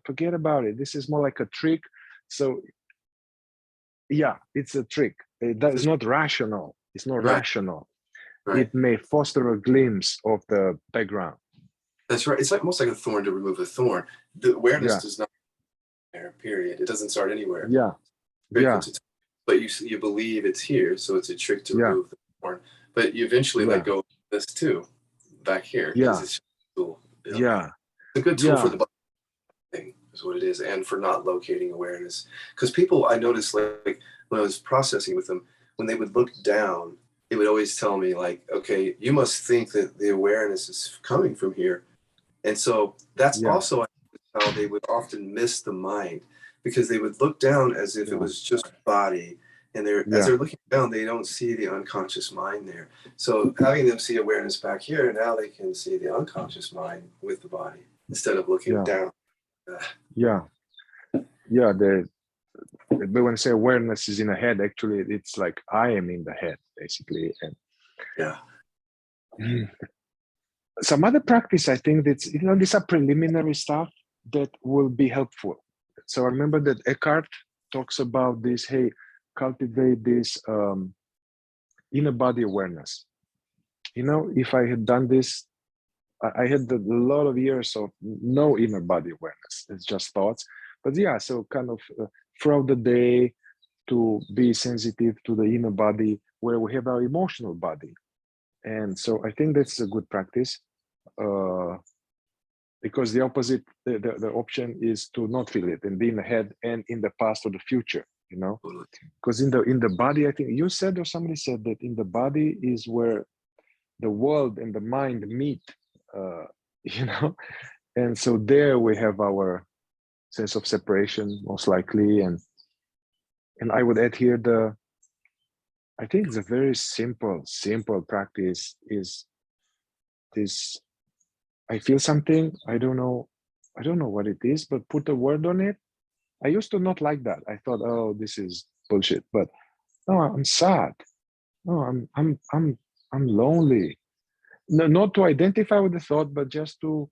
forget about it. This is more like a trick. So yeah, it's a trick. It's not rational. It's not rational. Right. It may foster a glimpse of the background. That's right. It's like almost like a thorn to remove a thorn. The awareness does not there, period. It doesn't start anywhere. Yeah. But you believe it's here, so it's a trick to remove the thorn. But you eventually let go of this too, back here. Yeah. It's a tool. Yeah. It's a good tool for the body thing, is what it is, and for not locating awareness. Because people, I noticed, like when I was processing with them, when they would look down, it would always tell me, like, okay, you must think that the awareness is coming from here. And so that's also how they would often miss the mind, because they would look down as if it was just body. And as they're looking down, they don't see the unconscious mind there. So having them see awareness back here, now they can see the unconscious mind with the body instead of looking down. But when I say awareness is in the head, actually, it's like I am in the head, basically. And some other practice, I think that's, you know, these are preliminary stuff that will be helpful. So I remember that Eckhart talks about this, hey, cultivate this inner body awareness. You know, if I had done this, I had a lot of years of no inner body awareness. It's just thoughts. But yeah, so kind of throughout the day to be sensitive to the inner body where we have our emotional body. And so I think that's a good practice, because the opposite, the option is to not feel it and be in the head and in the past or the future, you know? Because in the body, I think you said, or somebody said that in the body is where the world and the mind meet, you know? And so there we have our sense of separation, most likely. And I would add here I think it's a very simple practice is this, I feel something, I don't know what it is, but put a word on it. I used to not like that. I thought, oh, this is bullshit. But no, I'm sad. No, I'm lonely. No, not to identify with the thought, but just to,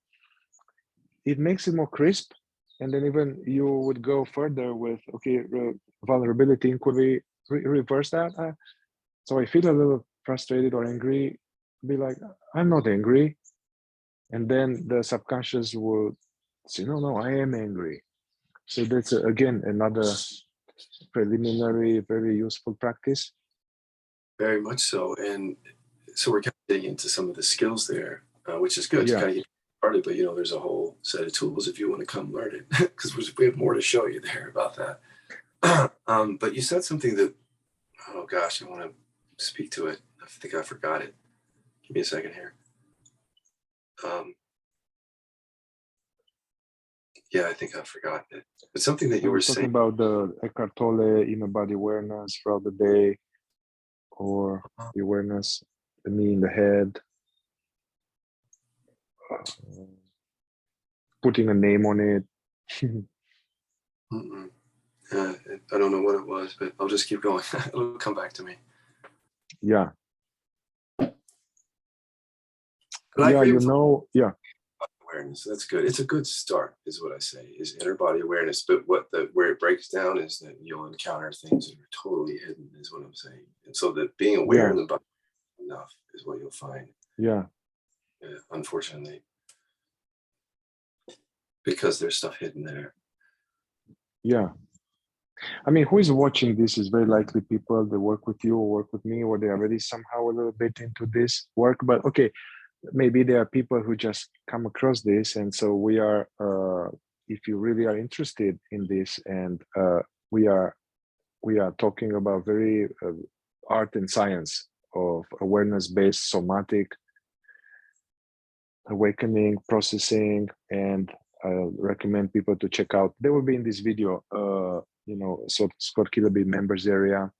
it makes it more crisp. And then even you would go further with, okay, vulnerability inquiry, reverse that. So I feel a little frustrated or angry, be like, I'm not angry. And then the subconscious will say, no, I am angry. So that's, again, another preliminary, very useful practice. Very much so. And so we're kind of getting into some of the skills there, which is good to kind of get started. But, you know, there's a whole set of tools if you want to come learn it, because we have more to show you there about that. But you said something that, oh gosh, I want to speak to it. think I forgot it. Give me a second here. Yeah, I think I forgot it. It's something that you were talking saying about the Eckhart Tolle inner body awareness throughout the day, or the awareness, the me in the head, putting a name on it. I don't know what it was, but I'll just keep going. It'll come back to me. Yeah. But Yeah, you know, yeah. Awareness. That's good. It's a good start, is what I say, is inner body awareness. But where it breaks down is that you'll encounter things that are totally hidden, is what I'm saying. And so that being aware in the body enough is what you'll find. Yeah. Unfortunately. Because there's stuff hidden there. Yeah. I mean, who is watching this is very likely people that work with you or work with me, or they're already somehow a little bit into this work. But okay, maybe there are people who just come across this. And so we are, if you really are interested in this, and we are talking about very art and science of awareness-based somatic awakening, processing, and recommend people to check out. They will be in this video, so Scott Killaby members area,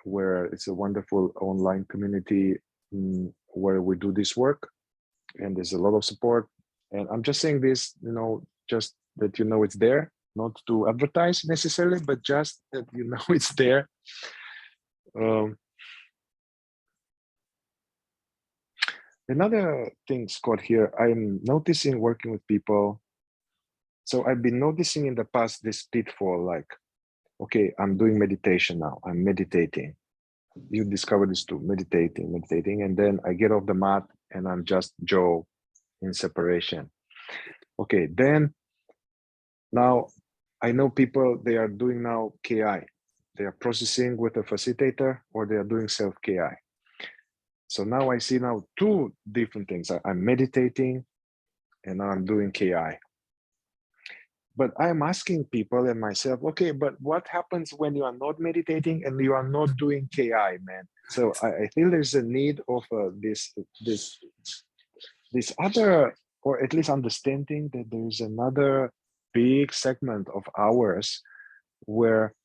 where it's a wonderful online community where we do this work, and there's a lot of support. And I'm just saying this, just that it's there, not to advertise necessarily, but just that it's there. Another thing, Scott, here, I'm noticing working with people. So I've been noticing in the past this pitfall, like, okay, I'm doing meditation now. I'm meditating. You discover this too, meditating. And then I get off the mat and I'm just Joe in separation. Okay, then now I know people, they are doing now KI. They are processing with a facilitator, or they are doing self-KI. So now I see now two different things. I'm meditating and now I'm doing KI. But I'm asking people and myself, okay, but what happens when you are not meditating and you are not doing KI, man? So I feel there's a need of this other, or at least understanding that there's another big segment of ours where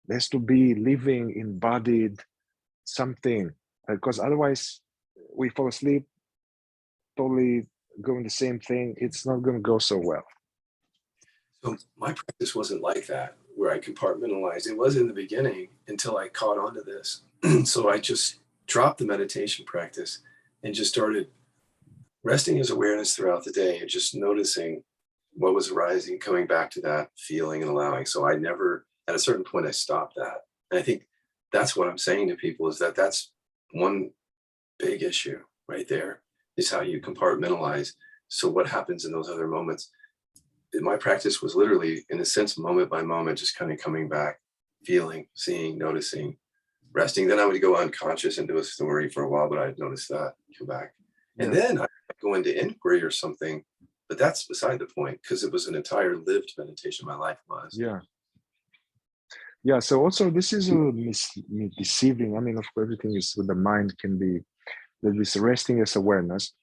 there's to be living embodied something, because otherwise we fall asleep totally doing the same thing. It's not going to go so well. So my practice wasn't like that, where I compartmentalized. It was in the beginning until I caught on to this. So I just dropped the meditation practice and just started resting as awareness throughout the day and just noticing what was arising, coming back to that feeling and allowing. So I never, at a certain point, I stopped that. And I think that's what I'm saying to people, is that that's one big issue right there, is how you compartmentalize. So what happens in those other moments? My practice was literally, in a sense, moment by moment, just kind of coming back, feeling, seeing, noticing, resting. Then I would go unconscious into a story for a while, but I'd notice that, come back. And then I go into inquiry or something, but that's beside the point, because it was an entire lived meditation. My life was. Yeah. So also this is a deceiving. I mean, of course, everything is with the mind can be, that is resting as awareness.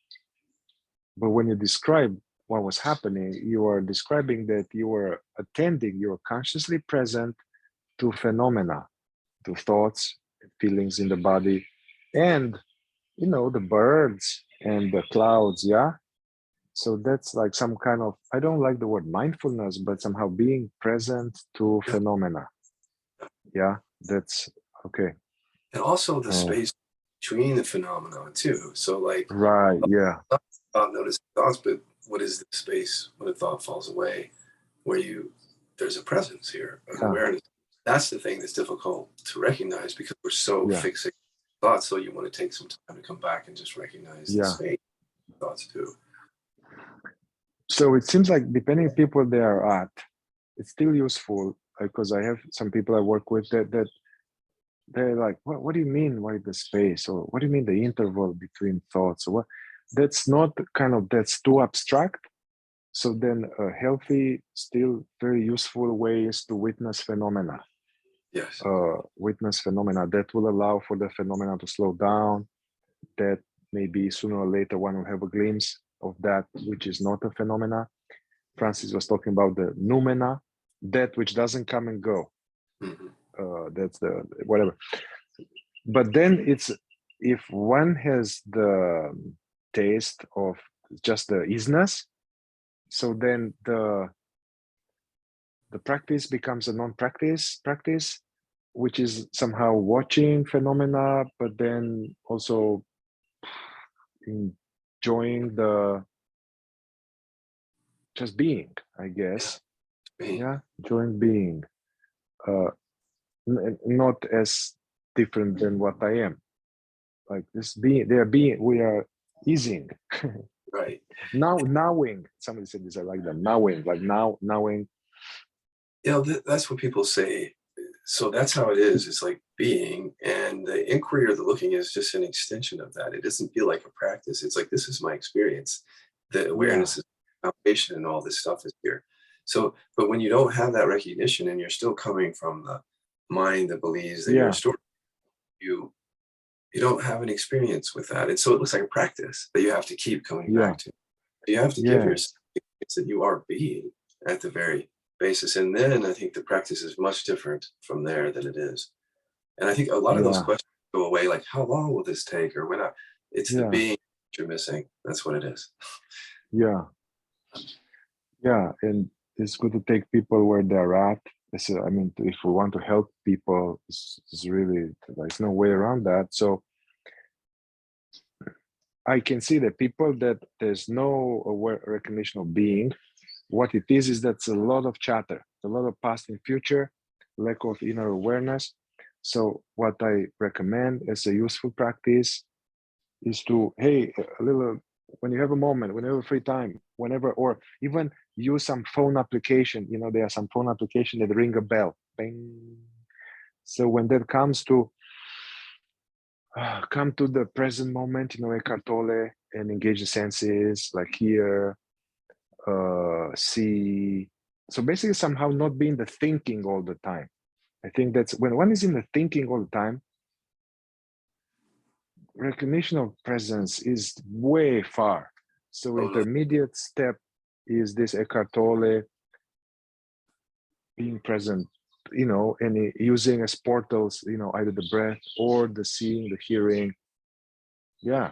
But when you describe what was happening, you are describing that you were attending, you were consciously present to phenomena, to thoughts, feelings in the body, and the birds and the clouds. So that's like some kind of, I don't like the word mindfulness, but somehow being present to phenomena. That's okay. And also the space between the phenomena too. So like, right, not noticing thoughts, but what is the space when a thought falls away, where there's a presence here of awareness. That's the thing that's difficult to recognize, because we're so fixated on thoughts. So you want to take some time to come back and just recognize the space of thoughts too. So it seems like depending on people they are at, it's still useful, because I have some people I work with that they're like, what do you mean why the space, or what do you mean the interval between thoughts, or what? That's not that's too abstract. So then a healthy, still very useful way is to witness phenomena. Yes. Witness phenomena that will allow for the phenomena to slow down, that maybe sooner or later one will have a glimpse of that which is not a phenomena. Francis was talking about the noumena, that which doesn't come and go. That's the whatever. But then it's, if one has the taste of just the isness, so then the practice becomes a non-practice practice, which is somehow watching phenomena, but then also enjoying the just being, I guess. Yeah, enjoying being, not as different than what I am. Like this being, they are being, we are easing. Right. Knowing. Somebody said this, I like that. Knowing, like knowing. You know, that's what people say. So that's how it is. It's like being, and the inquiry or the looking is just an extension of that. It doesn't feel like a practice. It's like, this is my experience. The awareness is foundation, and all this stuff is here. So, but when you don't have that recognition, and you're still coming from the mind that believes that you're a story, you don't have an experience with that. And so it looks like a practice that you have to keep coming back to. You have to give yourself that you are being at the very basis. And then I think the practice is much different from there than it is. And I think a lot of those questions go away, like, how long will this take? Or when it's the being you're missing. That's what it is. Yeah. And it's good to take people where they're at. I mean, if we want to help people, it's really, there's no way around that. So I can see that people that there's no recognition of being, what it is that's a lot of chatter, a lot of past and future, lack of inner awareness. So what I recommend as a useful practice is to, hey, a little, when you have a moment, when you have a free time, whenever, or even use some phone application. You know, there are some phone application that ring a bell. Bing. So when that comes to come to the present moment, you know, Eckhart Tolle, and engage the senses, like hear, see. So basically somehow not being the thinking all the time. I think that's when one is in the thinking all the time, recognition of presence is way far. So intermediate step is this Eckhart Tolle, being present, you know, and using as portals, you know, either the breath or the seeing, the hearing. Yeah.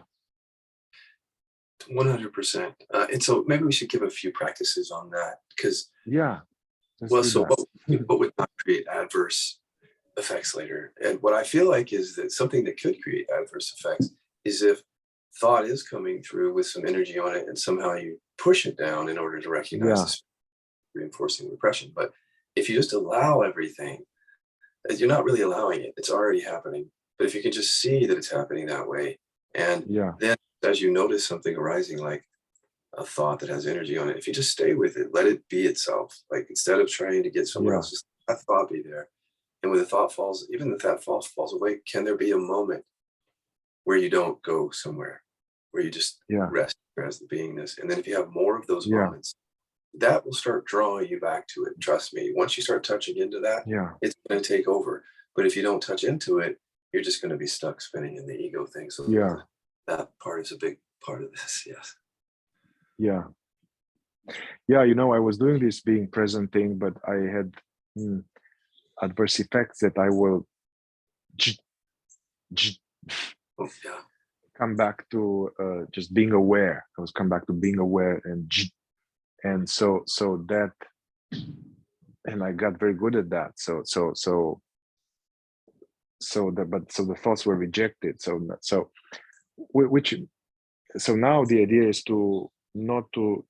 100%. And so maybe we should give a few practices on that, because what would not create adverse effects later? And what I feel like is that something that could create adverse effects is if thought is coming through with some energy on it, and somehow you push it down in order to recognize this reinforcing repression. But if you just allow everything, you're not really allowing it, it's already happening. But if you can just see that it's happening that way, and then as you notice something arising, like a thought that has energy on it, if you just stay with it, let it be itself, like instead of trying to get somewhere else, just let that thought be there. And when the thought falls, even if that falls away, can there be a moment where you don't go somewhere, where you just rest as the beingness? And then if you have more of those moments, that will start drawing you back to it. Trust me, once you start touching into that, it's going to take over. But if you don't touch into it, you're just going to be stuck spinning in the ego thing. So that part is a big part of this. Yes. You know, I was doing this being present thing, but I had adverse effects that I will come back to just being aware. I was come back to being aware, and so that, and I got very good at that. So the thoughts were rejected. So now the idea is to not to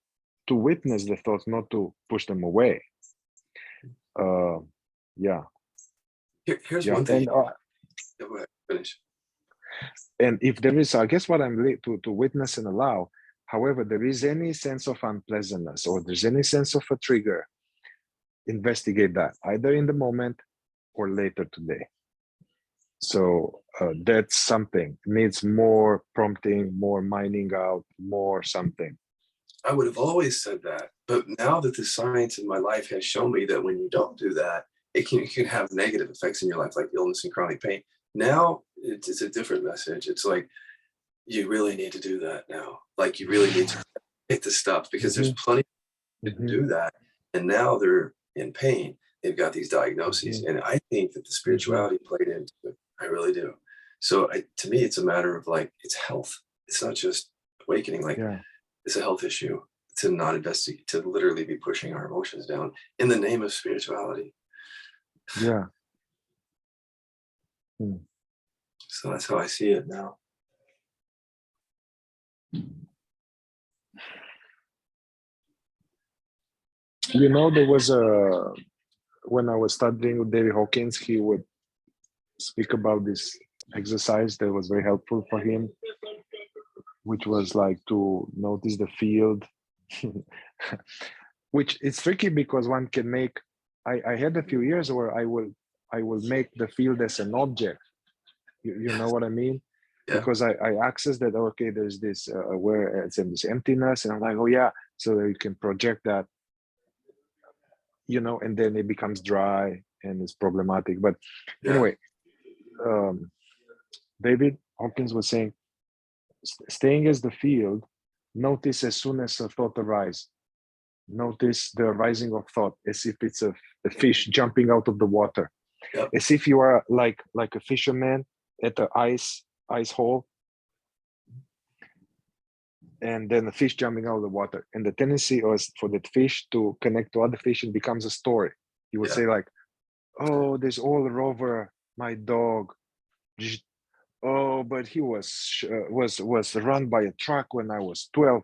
witness the thoughts, not to push them away. Here's one thing. And, go ahead, finish. And if there is, I guess what I'm to witness and allow, however, there is any sense of unpleasantness or there's any sense of a trigger, investigate that either in the moment or later today. So that's something, needs more prompting, more mining out, more something. I would have always said that, but now that the science in my life has shown me that when you don't do that, it can have negative effects in your life, like illness and chronic pain. Now it's a different message. It's like, you really need to do that now. Like you really need to take the stuff because there's plenty to do that. And now they're in pain. They've got these diagnoses. And I think that the spirituality played into it. I really do. So to me, it's a matter of like, it's health. It's not just awakening. Like it's a health issue to not investigate, to literally be pushing our emotions down in the name of spirituality. Yeah. So that's how I see it now. You know, there was when I was studying with David Hawkins, he would speak about this exercise that was very helpful for him, which was like to notice the field, which is tricky because one can make, I had a few years where I will make the field as an object. You know what I mean? Yeah. Because I access that, okay, there's this where it's in this emptiness, and I'm like, oh yeah, so you can project that, you know, and then it becomes dry and it's problematic. But anyway, David Hawkins was saying, staying as the field, notice as soon as a thought arises. Notice the arising of thought as if it's a fish jumping out of the water, as if you are like a fisherman at the ice hole, and then a fish jumping out of the water. And the tendency was for that fish to connect to other fish and becomes a story. You would say like, oh, there's all Rover, my dog. Oh, but he was run by a truck when I was 12.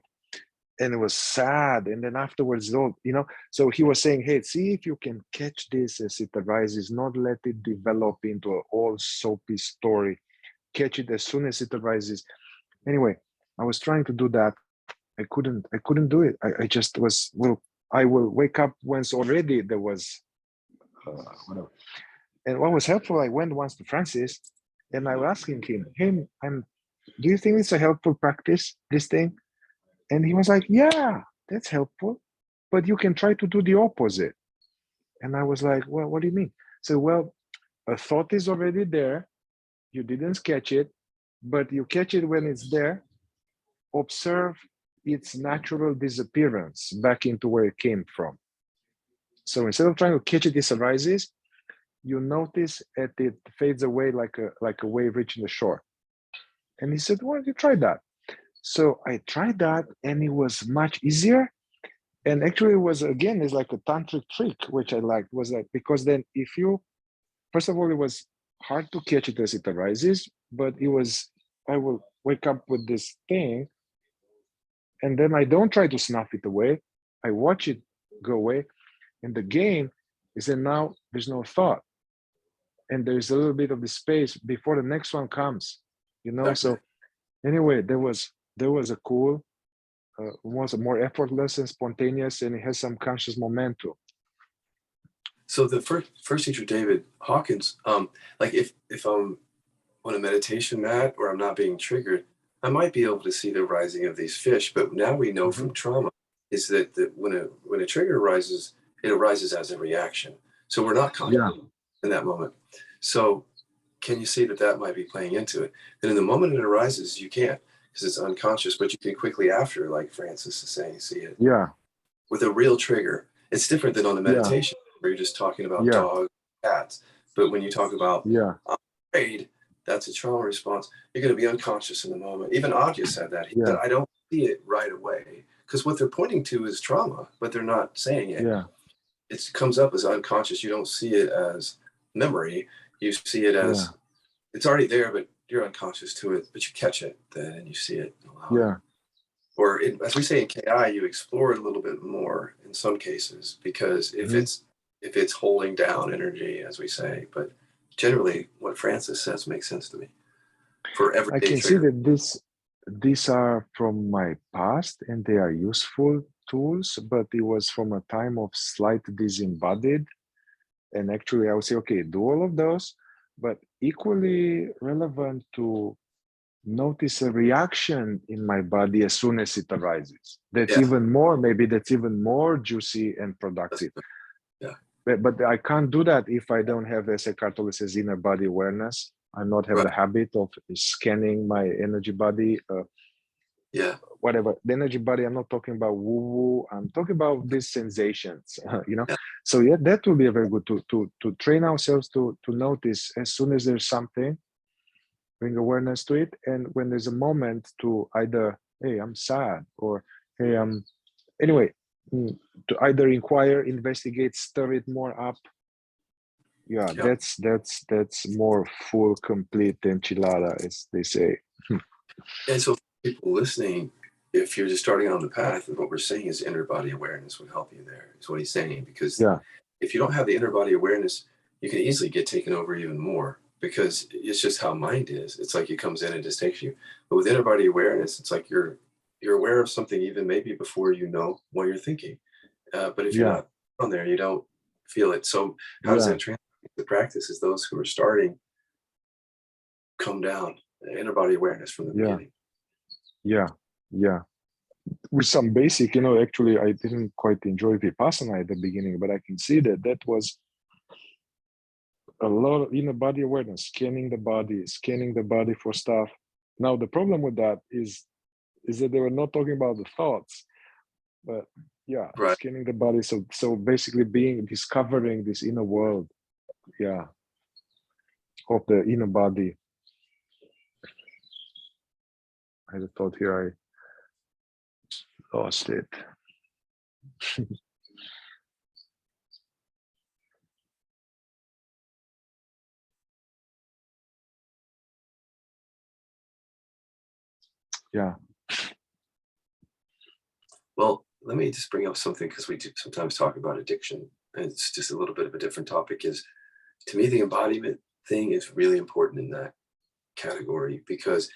And it was sad. And then afterwards, you know, so he was saying, hey, see if you can catch this as it arises, not let it develop into an all soapy story. Catch it as soon as it arises. Anyway, I was trying to do that. I couldn't do it. I just was, I will wake up once already there was whatever. And what was helpful, I went once to Francis and I was asking him, hey, do you think it's a helpful practice, this thing? And he was like, yeah, that's helpful, but you can try to do the opposite. And I was like, well, what do you mean? So, well, a thought is already there. You didn't catch it, but you catch it when it's there. Observe its natural disappearance back into where it came from. So instead of trying to catch it as it arises, you notice that it fades away like a wave reaching the shore. And he said, why don't you try that? So I tried that and it was much easier. And actually it was, again, it's like a tantric trick, which I liked, was like, because then if you, first of all, it was hard to catch it as it arises, but it was, I will wake up with this thing and then I don't try to snuff it away. I watch it go away. And the game is that now there's no thought. And there's a little bit of the space before the next one comes, you know? Exactly. So anyway, there was a cool, was more effortless and spontaneous, and it has some conscious momentum. So the first teacher, David Hawkins, like if I'm on a meditation mat or I'm not being triggered, I might be able to see the rising of these fish. But now we know from trauma is that when a trigger arises, it arises as a reaction. So we're not conscious in that moment. So can you see that might be playing into it? And in the moment it arises, you can't, because it's unconscious, but you can quickly after, like Francis is saying, see it. Yeah. With a real trigger. It's different than on the meditation where you're just talking about dogs, cats. But when you talk about I'm afraid, that's a trauma response. You're going to be unconscious in the moment. Even Algiu said that. He said, I don't see it right away. Because what they're pointing to is trauma, but they're not saying it. Yeah. It comes up as unconscious. You don't see it as memory. You see it as it's already there, but you're unconscious to it. But you catch it then and you see it. Or as we say in KI, you explore it a little bit more in some cases, because if it's holding down energy, as we say, but generally what Francis says makes sense to me. For everyday I can see that these are from my past and they are useful tools, but it was from a time of slight disembodied. And actually I would say, okay, do all of those, but equally relevant to notice a reaction in my body as soon as it arises. That's even more, maybe that's even more juicy and productive. But I can't do that if I don't have, as Eckhart Tolle says, inner body awareness. I not have Right. the habit of scanning my energy body. Yeah. Whatever the energy body, I'm not talking about woo-woo. I'm talking about these sensations. You know. Yeah. So yeah, that will be a very good to train ourselves to notice as soon as there's something, bring awareness to it, and when there's a moment to either, hey, I'm sad, or hey, I'm anyway, to either inquire, investigate, stir it more up. Yeah, Yeah. that's more full, complete enchilada, as they say. And so, people listening, if you're just starting on the path, what we're saying is inner body awareness would help you there, is what he's saying. Because Yeah, if you don't have the inner body awareness, you can easily get taken over even more, because it's just how mind is. It's like it comes in and just takes you. But with inner body awareness, it's like you're aware of something even maybe before you know what you're thinking. But if you're yeah, not on there, you don't feel it. So how does yeah, that translate to practice? Is those who are starting come down, inner body awareness from the yeah, beginning. yeah, yeah. With some basic, actually, I didn't quite enjoy Vipassana at the beginning, but I can see that that was a lot of inner body awareness, scanning the body for stuff. Now, the problem with that is that they were not talking about the thoughts, but yeah, Right. scanning the body. So basically discovering this inner world, yeah, of the inner body. I had a thought here, I lost it. Yeah, Well, let me just bring up something, because we do sometimes talk about addiction, and it's just a little bit of a different topic. Is, to me, the embodiment thing is really important in that category, because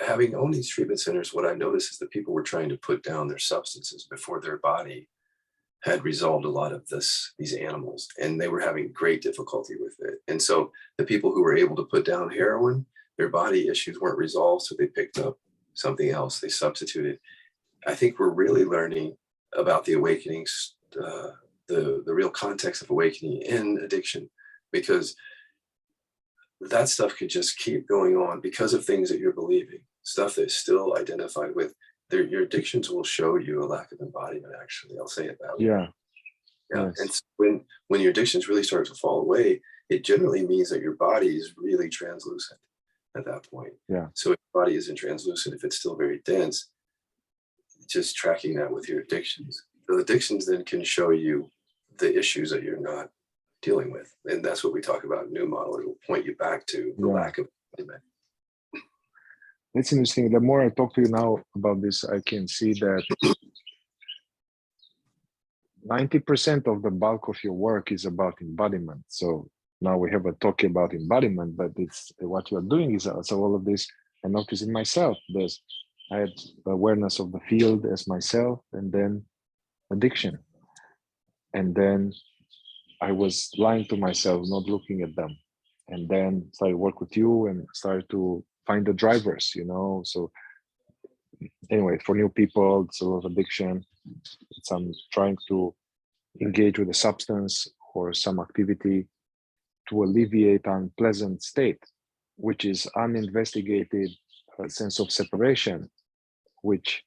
having owned these treatment centers, what I noticed is that people were trying to put down their substances before their body had resolved a lot of these animals, and they were having great difficulty with it. And so the people who were able to put down heroin, their body issues weren't resolved, so they picked up something else, they substituted. I think we're really learning about the awakenings, the real context of awakening in addiction, because that stuff could just keep going on because of things that you're believing, stuff that's still identified with. Your addictions will show you a lack of embodiment. Actually, I'll say it that way. yeah, Yeah, and yes, so when your addictions really start to fall away, it generally means that your body is really translucent at that point. yeah, So if your body isn't translucent, if it's still very dense, just tracking that with your addictions. The addictions then can show you the issues that you're not dealing with. And that's what we talk about in New Model. It'll point you back to the yeah. lack of embodiment. It's interesting. The more I talk to you now about this, I can see that 90% of the bulk of your work is about embodiment. So now we have a talk about embodiment, but it's what you're doing is also all of this. I notice in myself, I had awareness of the field as myself, and then addiction. And then I was lying to myself, not looking at them. And then started work with you and started to find the drivers, So anyway, for new people, it's a lot of addiction. I'm trying to engage with a substance or some activity to alleviate unpleasant state, which is uninvestigated sense of separation, which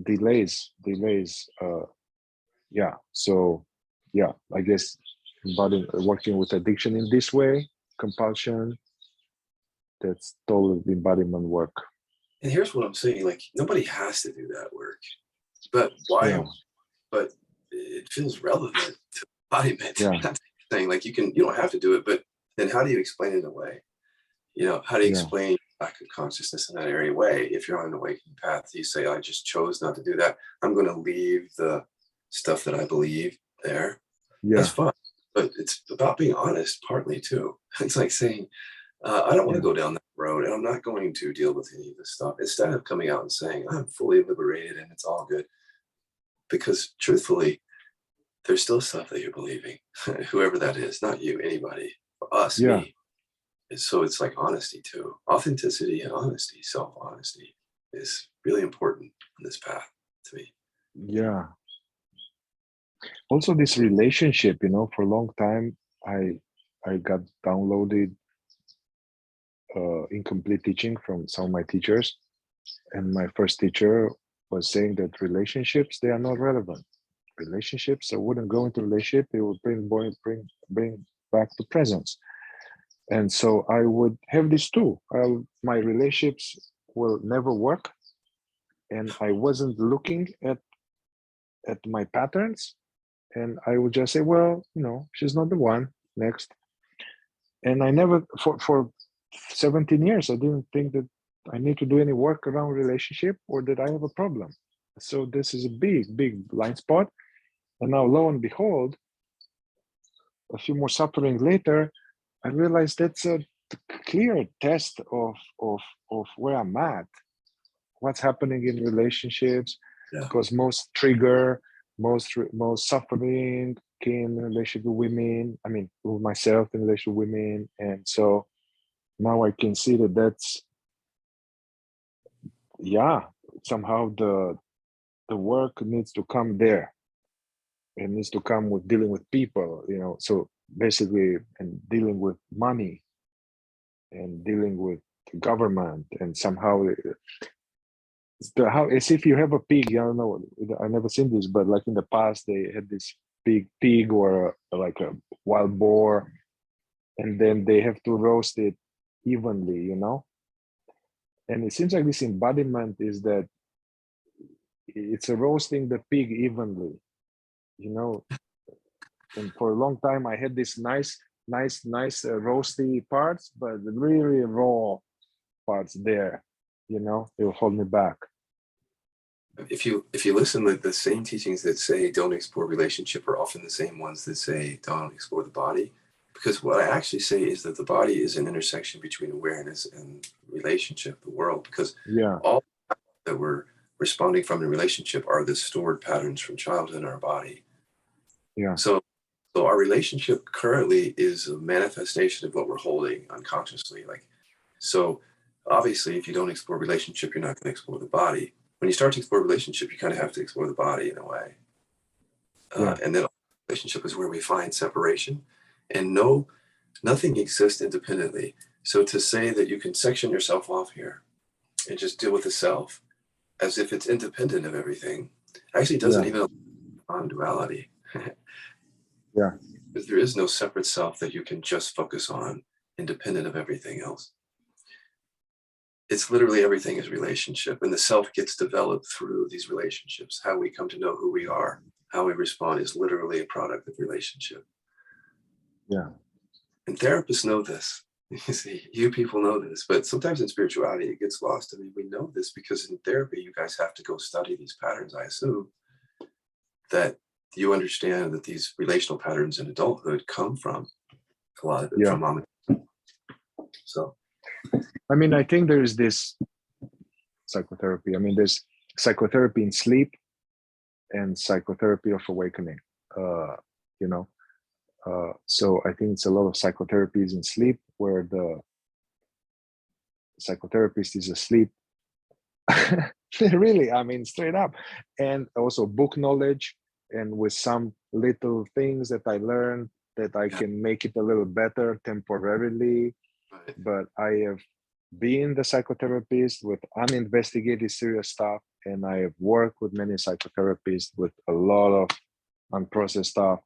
delays. Yeah. So yeah, I guess working with addiction in this way, compulsion, that's total embodiment work. And here's what I'm saying, like, nobody has to do that work. But why? Yeah. But it feels relevant to embodiment. Yeah. I'm not saying like you don't have to do it, but then how do you explain it away? How do you Yeah. explain lack of consciousness in that area away? If you're on an awakening path, you say, I just chose not to do that. I'm going to leave the stuff that I believe there. That's Yeah. fine. But it's about being honest, partly too. It's like saying, I don't want to Yeah. go down that road, and I'm not going to deal with any of this stuff. Instead of coming out and saying, I'm fully liberated and it's all good. Because truthfully, there's still stuff that you're believing, whoever that is, not you, anybody, us, Yeah. me. And so it's like honesty too. Authenticity and honesty, self-honesty is really important on this path to me. Yeah. Also this relationship, for a long time, I I got downloaded incomplete teaching from some of my teachers, and my first teacher was saying that relationships, they are not relevant. Relationships, I wouldn't go into relationship, it would bring back to presence. And so I would have this too. My relationships will never work, and I wasn't looking at my patterns, and I would just say, well, she's not the one, next. And I never, for 17 years, I didn't think that I need to do any work around relationship or that I have a problem. So this is a big blind spot. And now, lo and behold, a few more suffering later, I realized that's a clear test of where I'm at, what's happening in relationships, because most trigger, most suffering came in relation to women. I mean, with myself in relation to women, and so now I can see that that's somehow the work needs to come there. It needs to come with dealing with people, so basically, and dealing with money and dealing with the government, and somehow as if you have a pig. I don't know, I never seen this, but like in the past they had this big pig or like a wild boar, and then they have to roast it evenly, and it seems like this embodiment is that it's a roasting the pig evenly, and for a long time I had this nice roasty parts, but the really raw parts there, it will hold me back. If you listen, the same teachings that say don't explore relationship are often the same ones that say don't explore the body, because what I actually say is that the body is an intersection between awareness and relationship, the world, because all that we're responding from in relationship are the stored patterns from childhood in our body. So our relationship currently is a manifestation of what we're holding unconsciously. So obviously, if you don't explore relationship, you're not going to explore the body. When you start to explore relationship, you kind of have to explore the body in a way. And then relationship is where we find separation, and nothing exists independently. So to say that you can section yourself off here and just deal with the self as if it's independent of everything actually doesn't even non-duality. Because there is no separate self that you can just focus on independent of everything else. It's literally everything is relationship, and the self gets developed through these relationships. How we come to know who we are, how we respond is literally a product of relationship. And therapists know this. You see, you people know this, but sometimes in spirituality it gets lost. I mean, we know this because in therapy you guys have to go study these patterns. I assume that you understand that these relational patterns in adulthood come from a lot of it from mom. So I mean, I think there is this psychotherapy. I mean, there's psychotherapy in sleep and psychotherapy of awakening, so I think it's a lot of psychotherapies in sleep where the psychotherapist is asleep. Really, I mean, straight up. And also book knowledge, and with some little things that I learned that I can make it a little better temporarily. But I have been the psychotherapist with uninvestigated serious stuff, and I have worked with many psychotherapists with a lot of unprocessed stuff.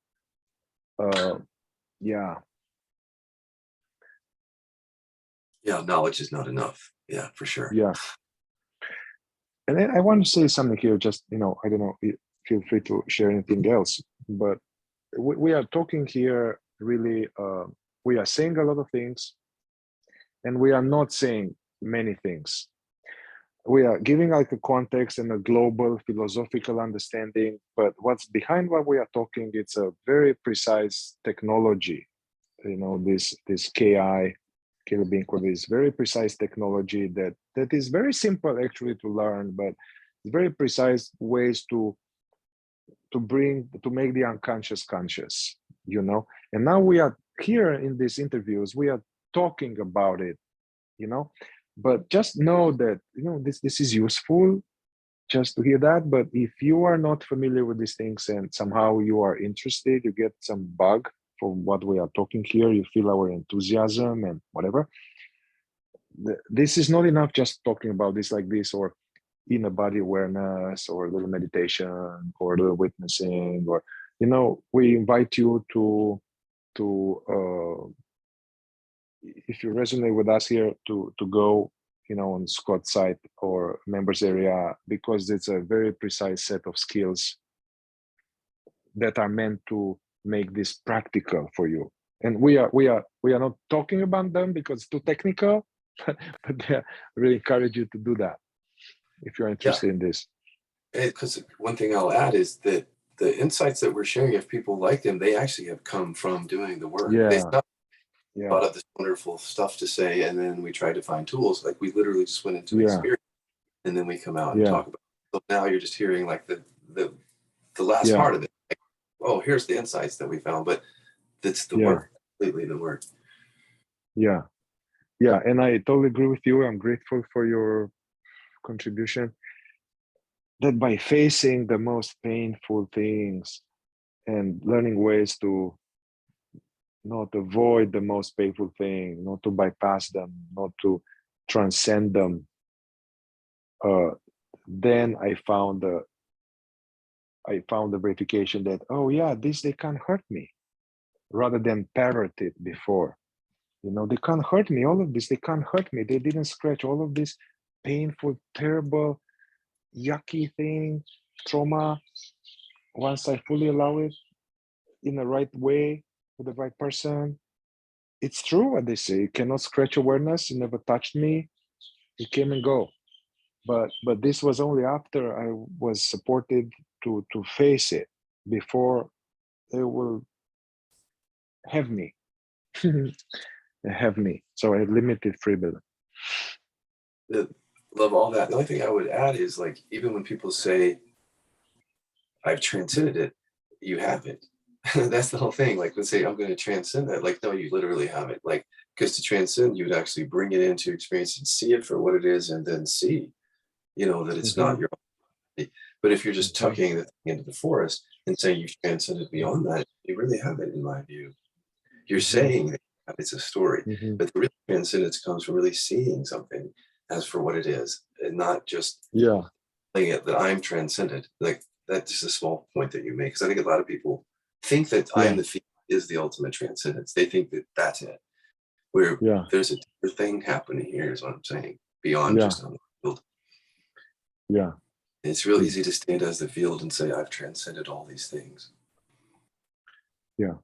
Knowledge is not enough. For sure. And then I want to say something here, just, I don't know, feel free to share anything else, but we are talking here really, we are saying a lot of things, and we are not saying many things. We are giving like a context and a global philosophical understanding, but what's behind what we are talking, it's a very precise technology. This KI, Killer Being is very precise technology that is very simple actually to learn, but very precise ways to make the unconscious conscious, and now we are here in these interviews, we are talking about it, but just know that this is useful just to hear that. But if you are not familiar with these things and somehow you are interested, you get some bug for what we are talking here. You feel our enthusiasm and whatever. This is not enough just talking about this like this, or inner body awareness, or a little meditation, or a little witnessing, or, you know, we invite you to if you resonate with us here, to go, you know, on Scott's site or members area, because it's a very precise set of skills that are meant to make this practical for you. And we are not talking about them because it's too technical, but I really encourage you to do that if you're interested in this. Because one thing I'll add is that the insights that we're sharing, if people like them, they actually have come from doing the work. Yeah. They thought of this wonderful stuff to say, and then we tried to find tools. Like, we literally just went into experience, and then we come out and talk about it. So now you're just hearing like the last part of it. Like, oh, here's the insights that we found, but that's the work, completely the work. Yeah. And I totally agree with you. I'm grateful for your contribution. That by facing the most painful things and learning ways to not avoid the most painful thing, not to bypass them, not to transcend them, then I found the verification that, oh yeah, they can't hurt me, rather than parrot it before. You know, they can't hurt me, all of this, they can't hurt me. They didn't scratch all of this painful, terrible, yucky thing, trauma. Once I fully allow it in the right way, with the right person, it's true what they say. It cannot scratch awareness. It never touched me. It came and go. But this was only after I was supported to face it. Before they will have me. Have me. So I had limited free will. Love all that. The only thing I would add is, like, even when people say, I've transcended it, you haven't. That's the whole thing. Like, let's say I'm going to transcend that. Like, no, you literally haven't. Like, because to transcend, you would actually bring it into experience and see it for what it is, and then see, you know, that it's not your own. But if you're just tucking the thing into the forest and saying you've transcended beyond that, you really haven't, in my view. You're saying that it's a story, but the real transcendence comes from really seeing something as for what it is, and not just saying it that I'm transcended. Like, that's just a small point that you make, because I think a lot of people think that I am the field is the ultimate transcendence. They think that that's it. Where there's a deeper thing happening here, is what I'm saying, beyond just on the field. Yeah. And it's real easy to stand as the field and say, I've transcended all these things. Yeah.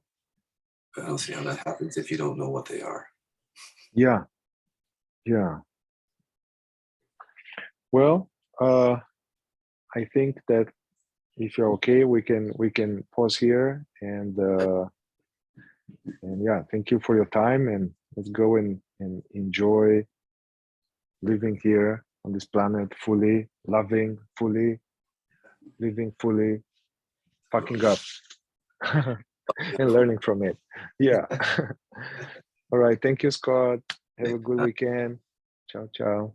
But I don't see how that happens if you don't know what they are. Yeah. Well, I think that if you're okay, we can pause here, and yeah, thank you for your time, and let's go and enjoy living here on this planet fully, loving fully, living fully, fucking up, and learning from it. Yeah. All right. Thank you, Scott. Have a good weekend. Ciao, ciao.